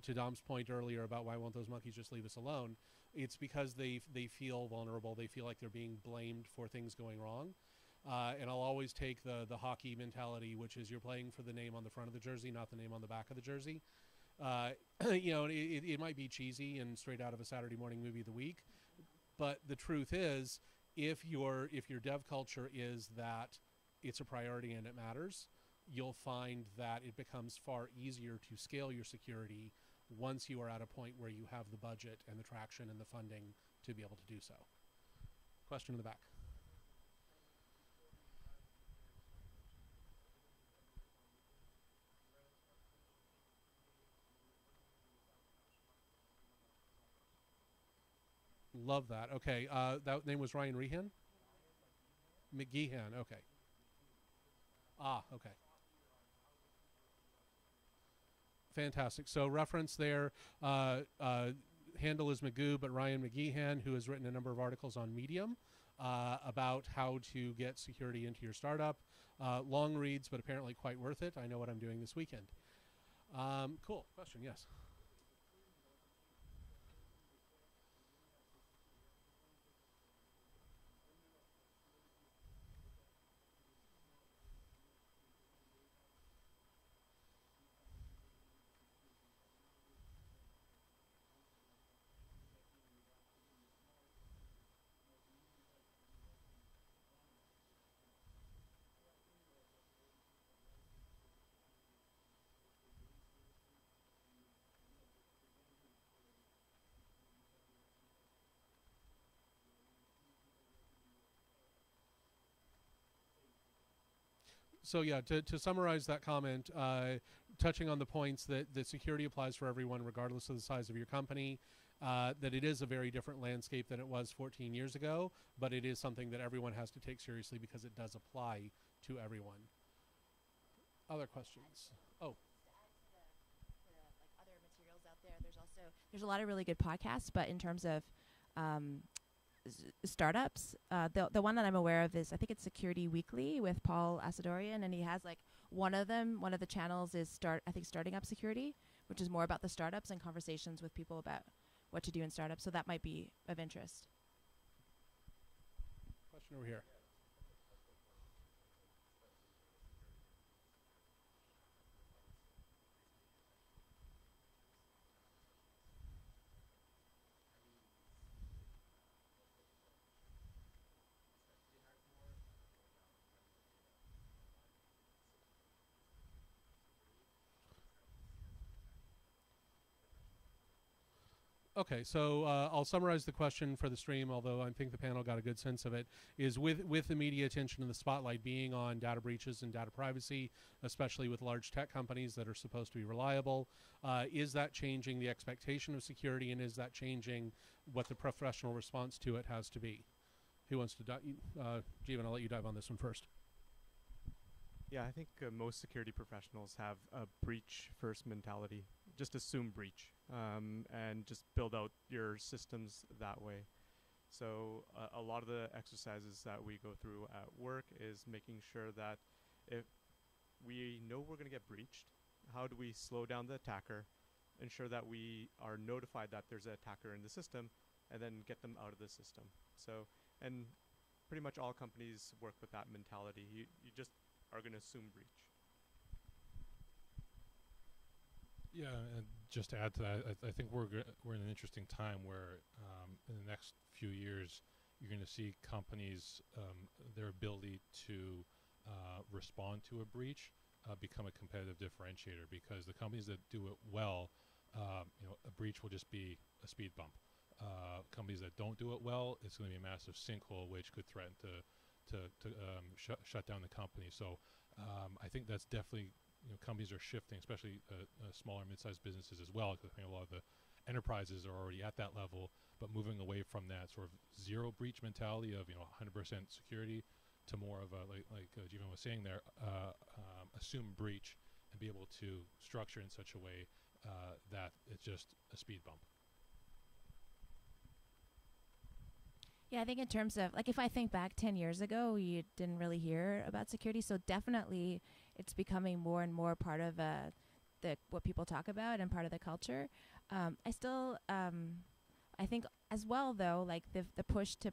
to Dom's point earlier about why won't those monkeys just leave us alone, it's because they feel vulnerable. They feel like they're being blamed for things going wrong. And I'll always take the hockey mentality, which is you're playing for the name on the front of the jersey, not the name on the back of the jersey. It might be cheesy and straight out of a Saturday morning movie of the week, but the truth is, if your dev culture is that it's a priority and it matters, you'll find that it becomes far easier to scale your security once you are at a point where you have the budget and the traction and the funding to be able to do so. Question in the back. Love that. Okay, that name was Ryan Rehan? McGeehan, okay. Ah, okay. Fantastic. So reference there, handle is Magoo, but Ryan McGeehan, who has written a number of articles on Medium about how to get security into your startup. Long reads, but apparently quite worth it. I know what I'm doing this weekend. Cool. Question, yes. So yeah, to summarize that comment, touching on the points that security applies for everyone regardless of the size of your company, that it is a very different landscape than it was 14 years ago, but it is something that everyone has to take seriously because it does apply to everyone. Other questions? Oh.
Other materials out there, there's a lot of really good podcasts, but in terms of startups, the one that I'm aware of is, I think it's Security Weekly with Paul Asadorian, and he has one of the channels is Starting Up Security, which is more about the startups and conversations with people about what to do in startups. So that might be of interest.
Question over here. Okay, so I'll summarize the question for the stream, although I think the panel got a good sense of it, is with the media attention and the spotlight being on data breaches and data privacy, especially with large tech companies that are supposed to be reliable, is that changing the expectation of security, and is that changing what the professional response to it has to be? Who wants to dive? Jeevan, I'll let you dive on this one first.
Yeah, I think most security professionals have a breach-first mentality. Just assume breach and just build out your systems that way. So a lot of the exercises that we go through at work is making sure that if we know we're going to get breached, how do we slow down the attacker, ensure that we are notified that there's an attacker in the system, and then get them out of the system. So, and pretty much all companies work with that mentality. You just are going to assume breach.
Yeah, and just to add to that, I think we're in an interesting time where in the next few years you're going to see companies their ability to respond to a breach become a competitive differentiator, because the companies that do it well, a breach will just be a speed bump. Companies that don't do it well, it's going to be a massive sinkhole which could threaten to shut down the company. So I think that's definitely, companies are shifting, especially smaller mid-sized businesses as well, because I think a lot of the enterprises are already at that level, but moving away from that sort of zero breach mentality of 100% security to more of a, like Jeevan was saying there, assume breach and be able to structure in such a way that it's just a speed bump.
Yeah, I think in terms of, if I think back 10 years ago, you didn't really hear about security. So definitely it's becoming more and more part of what people talk about and part of the culture. I still, I think as well, though, the push to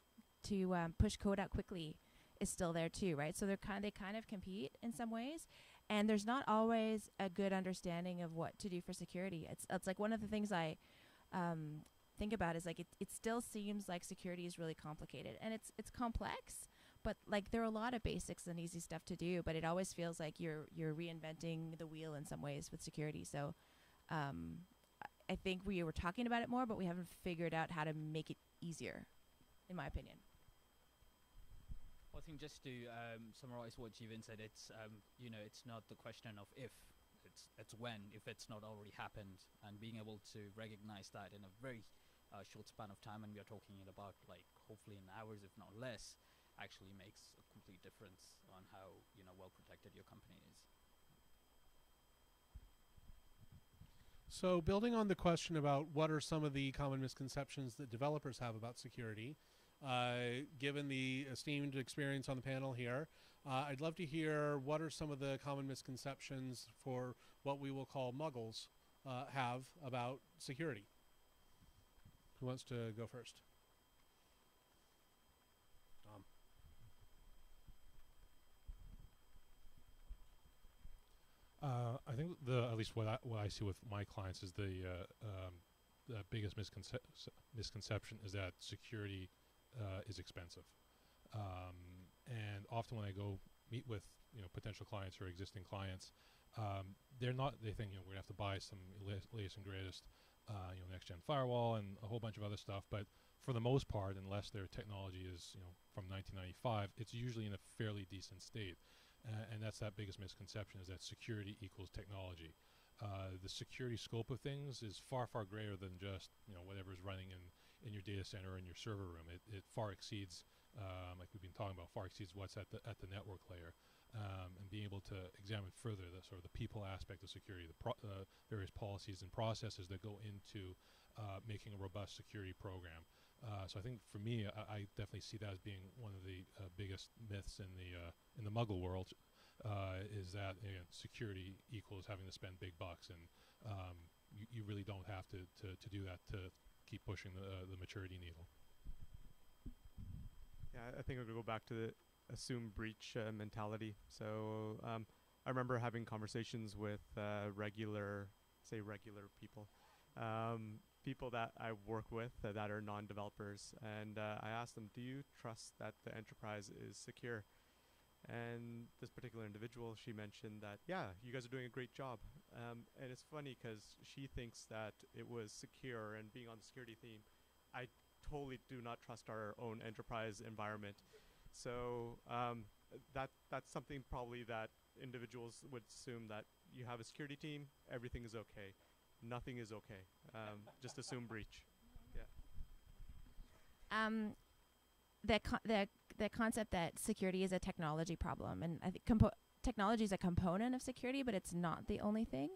push code out quickly is still there too, right? So they kind of compete in some ways. And there's not always a good understanding of what to do for security. It's like one of the things I think about is it still seems like security is really complicated, and it's complex, but there are a lot of basics and easy stuff to do, but it always feels like you're reinventing the wheel in some ways with security. So I think we were talking about it more, but we haven't figured out how to make it easier, in my opinion.
Well, I think just to summarize what Jeevan said, it's it's not the question of if, it's when, if it's not already happened, and being able to recognize that in a very short span of time, and we are talking about like hopefully in hours, if not less, actually makes a complete difference on how well protected your company is.
So building on the question about what are some of the common misconceptions that developers have about security, given the esteemed experience on the panel here, I'd love to hear what are some of the common misconceptions for what we will call muggles have about security. Who wants to go first? Dom.
I think at least what I see with my clients is the biggest misconception is that security is expensive, and often when I go meet with potential clients or existing clients, they think we're gonna have to buy some latest and greatest next gen firewall and a whole bunch of other stuff, but for the most part, unless their technology is from 1995, it's usually in a fairly decent state. And that's that biggest misconception, is that security equals technology. The security scope of things is far, far greater than just whatever's running in your data center or in your server room. It far exceeds, like we've been talking about, far exceeds what's at the network layer. And being able to examine further the sort of the people aspect of security, the various policies and processes that go into making a robust security program. So I think for me, I definitely see that as being one of the biggest myths in the Muggle world, is that security equals having to spend big bucks, and you really don't have to do that to keep pushing the maturity needle.
Yeah, I think I'm gonna go back to the assume breach mentality. So I remember having conversations with regular people. People that I work with that are non-developers, and I asked them, do you trust that the enterprise is secure? And this particular individual, she mentioned that, yeah, you guys are doing a great job. And it's funny because she thinks that it was secure, and being on the security theme, I totally do not trust our own enterprise environment. So that's something probably that individuals would assume, that you have a security team, everything is okay. Nothing is okay. Just assume breach. Yeah.
The concept that security is a technology problem, and I think technology is a component of security, but it's not the only thing.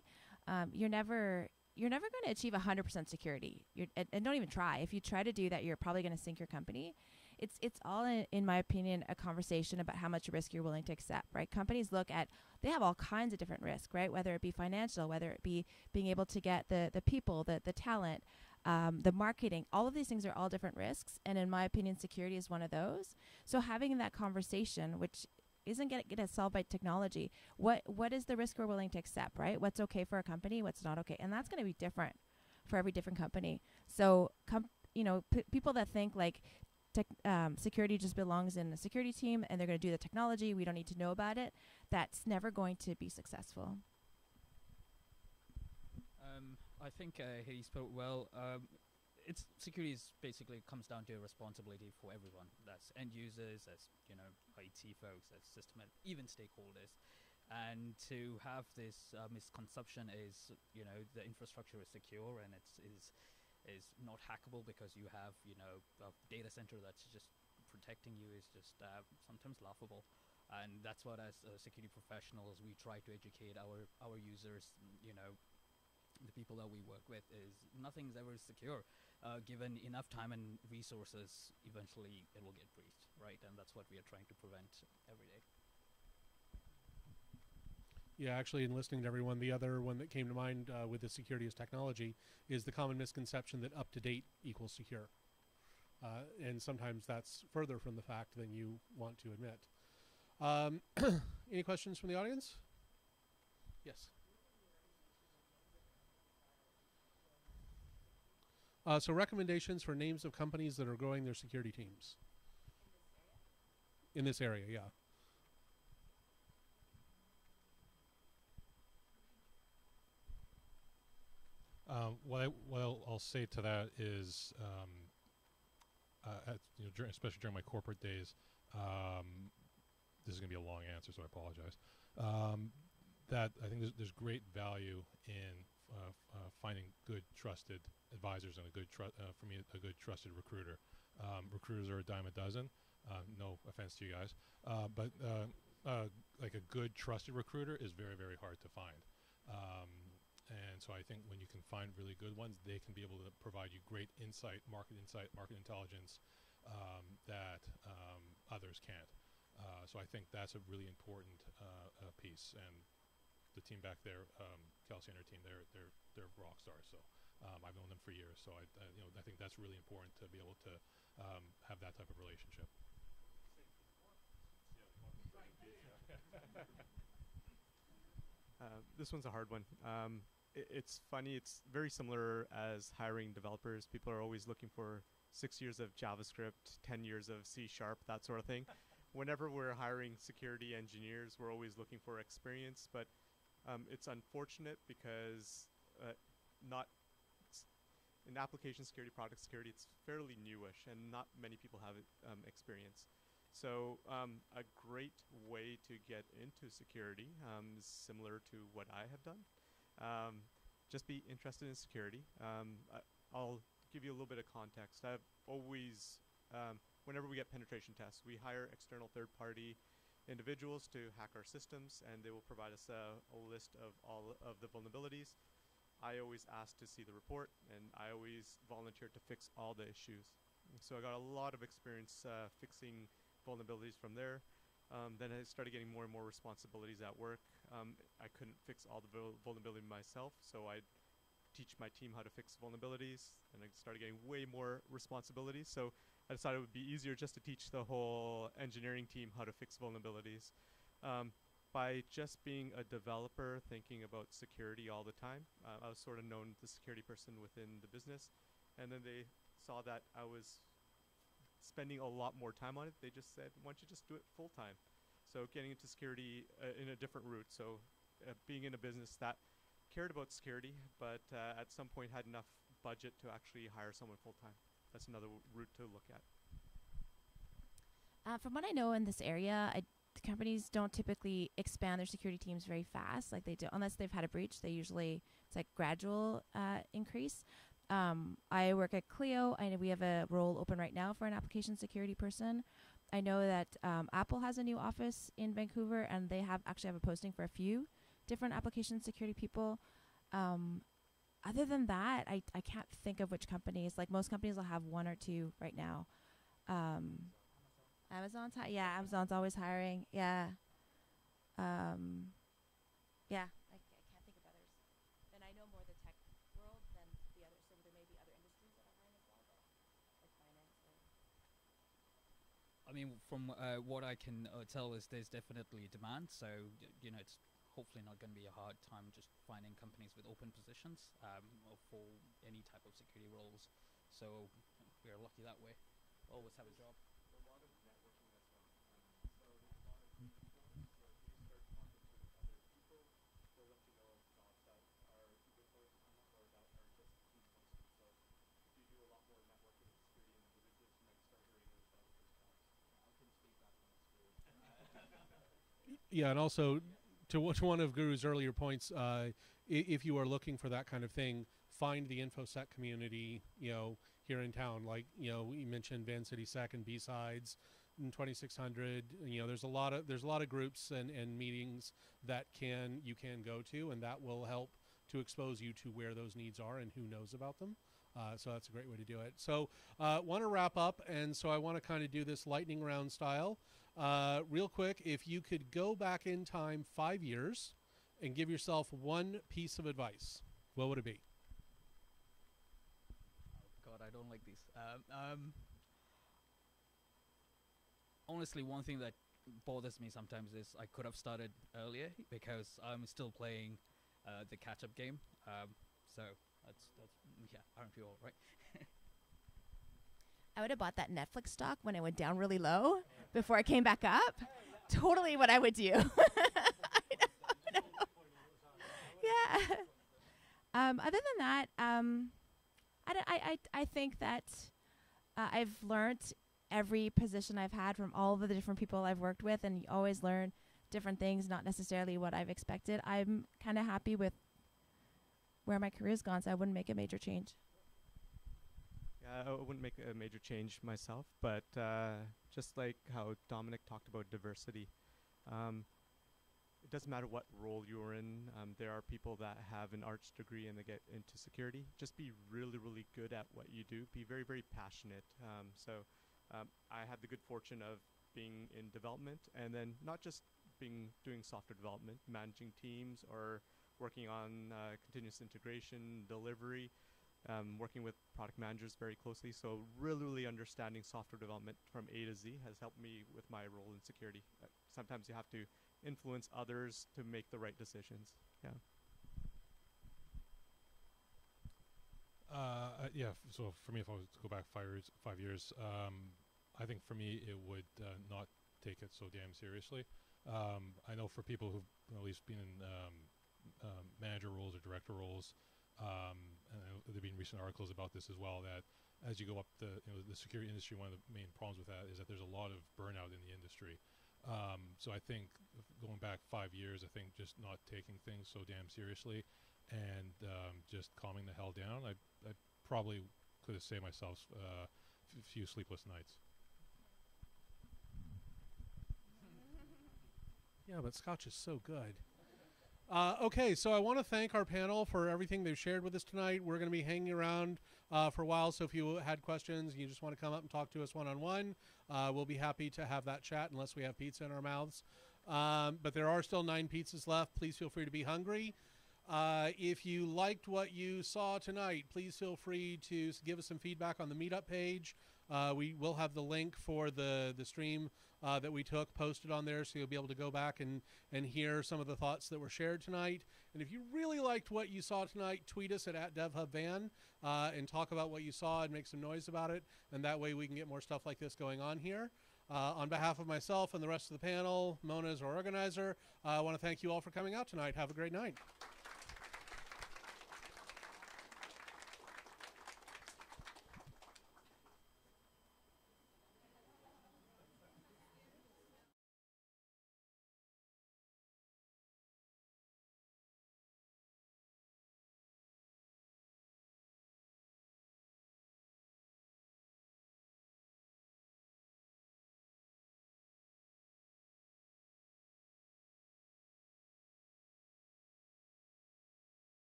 You're never going to achieve 100% security. And don't even try. If you try to do that, you're probably going to sink your company. It's all, in my opinion, a conversation about how much risk you're willing to accept, right? Companies they have all kinds of different risk, right? Whether it be financial, whether it be being able to get the people, the talent, the marketing, all of these things are all different risks. And in my opinion, security is one of those. So having that conversation, which isn't going to get solved by technology, what is the risk we're willing to accept, right? What's okay for a company, what's not okay? And that's going to be different for every different company. So, people that think like security just belongs in the security team and they're going to do the technology, we don't need to know about it, that's never going to be successful.
I think he spoke well. Security is basically comes down to a responsibility for everyone. That's end users, that's IT folks, that's system, even stakeholders. And to have this misconception is the infrastructure is secure and is not hackable because you have a data center that's just protecting you is just sometimes laughable. And that's what, as security professionals, we try to educate our users, the people that we work with, is nothing's ever secure. Given enough time and resources, eventually it will get breached, right? And that's what we are trying to prevent every day.
Yeah, actually, in listening to everyone, the other one that came to mind with the security as technology is the common misconception that up-to-date equals secure. And sometimes that's further from the fact than you want to admit. Any questions from the audience? Yes. So recommendations for names of companies that are growing their security teams. In this area, yeah.
What I'll say to that is especially during my corporate days, this is going to be a long answer, so I apologize. That I think there's great value in finding good, trusted advisors and for me, a good, trusted recruiter. Recruiters are a dime a dozen. No offense to you guys, but like a good, trusted recruiter is very, very hard to find. And so I think when you can find really good ones, they can be able to provide you great insight, market intelligence that others can't. So I think that's a really important piece. And the team back there, Kelsey and her team, they're rock stars. So I've known them for years. So I think that's really important to be able to have that type of relationship.
This one's a hard one. It's funny. It's very similar as hiring developers. People are always looking for 6 years of JavaScript, 10 years of C#, that sort of thing. Whenever we're hiring security engineers, we're always looking for experience, but it's unfortunate because in application security, product security, it's fairly newish and not many people have experience. So a great way to get into security is similar to what I have done. Just be interested in security. I'll give you a little bit of context. I've always, whenever we get penetration tests, we hire external third-party individuals to hack our systems, and they will provide us a list of all of the vulnerabilities. I always ask to see the report, and I always volunteer to fix all the issues. So I got a lot of experience fixing vulnerabilities from there. Then I started getting more and more responsibilities at work. I couldn't fix all the vulnerability myself, so I teach my team how to fix vulnerabilities, and I started getting way more responsibilities. So I decided it would be easier just to teach the whole engineering team how to fix vulnerabilities. By just being a developer, thinking about security all the time, I was sort of known as the security person within the business. And then they saw that I was spending a lot more time on it. They just said, why don't you just do it full time? So getting into security in a different route. So being in a business that cared about security, but at some point had enough budget to actually hire someone full time. That's another route to look at.
From what I know in this area, the companies don't typically expand their security teams very fast. Like they do, unless they've had a breach, it's like gradual increase. I work at Clio. I know we have a role open right now for an application security person. I know that Apple has a new office in Vancouver, and they actually have a posting for a few different application security people. Other than that, I can't think of which companies. Like most companies will have one or two right now. Amazon's Amazon's always hiring. Yeah. I can't think of others. And I know more the tech world than the others, so there may be other industries that are hiring as well, but like finance or.
I mean, from what I can tell is there's definitely demand. So it's hopefully not going to be a hard time just finding companies with open positions for any type of security roles. So we are lucky that way. Always have a job.
A lot of networking as well. So there's a lot of people. So if you start talking to other people, they'll let you know of jobs that are either going to come up or that are just being posted. So if you do a lot more networking with security individuals, you might start hearing of developers' jobs. I can speak that from experience.
Yeah, and also to one of Guru's earlier points, if you are looking for that kind of thing, find the InfoSec community, here in town. Like, we mentioned Van City Sec and B-Sides and 2600. There's a lot of groups and meetings that you can go to, and that will help to expose you to where those needs are and who knows about them. So that's a great way to do it. So want to wrap up, and so I want to kind of do this lightning round style. Real quick, if you could go back in time 5 years and give yourself one piece of advice, what would it be?
God, I don't like these. Honestly, one thing that bothers me sometimes is I could have started earlier because I'm still playing the catch-up game. So that's aren't you all right?
I would have bought that Netflix stock when it went down really low before it came back up. Totally what I would do. I know. Yeah. Other than that, I think that I've learned every position I've had from all of the different people I've worked with, and you always learn different things, not necessarily what I've expected. I'm kind of happy with where my career's gone, so I wouldn't make a major change.
Yeah, I wouldn't make a major change myself, but just like how Dominic talked about diversity, it doesn't matter what role you're in. There are people that have an arts degree and they get into security. Just be really, really good at what you do. Be very, very passionate. I had the good fortune of being in development, and then not just doing software development, managing teams, or working on continuous integration, delivery, working with product managers very closely. So really, really understanding software development from A to Z has helped me with my role in security. Sometimes you have to influence others to make the right decisions. Yeah.
Yeah. So for me, if I was to go back 5 years, I think for me it would not take it so damn seriously. I know for people who've at least been in manager roles or director roles, and there've been recent articles about this as well, that as you go up the security industry, one of the main problems with that is that there's a lot of burnout in the industry. So I think going back 5 years, I think just not taking things so damn seriously and just calming the hell down, I probably could have saved myself a few sleepless nights.
Yeah, but Scotch is so good. Okay, so I want to thank our panel for everything they've shared with us tonight. We're going to be hanging around for a while, so if you had questions and you just want to come up and talk to us one-on-one, we'll be happy to have that chat unless we have pizza in our mouths. But there are still 9 pizzas left. Please feel free to be hungry. If you liked what you saw tonight, please feel free to give us some feedback on the meetup page. We will have the link for the stream that we took posted on there, so you'll be able to go back and hear some of the thoughts that were shared tonight. And if you really liked what you saw tonight, tweet us at DevHubVan and talk about what you saw and make some noise about it. And that way we can get more stuff like this going on here. On behalf of myself and the rest of the panel, Mona is our organizer, I want to thank you all for coming out tonight. Have a great night.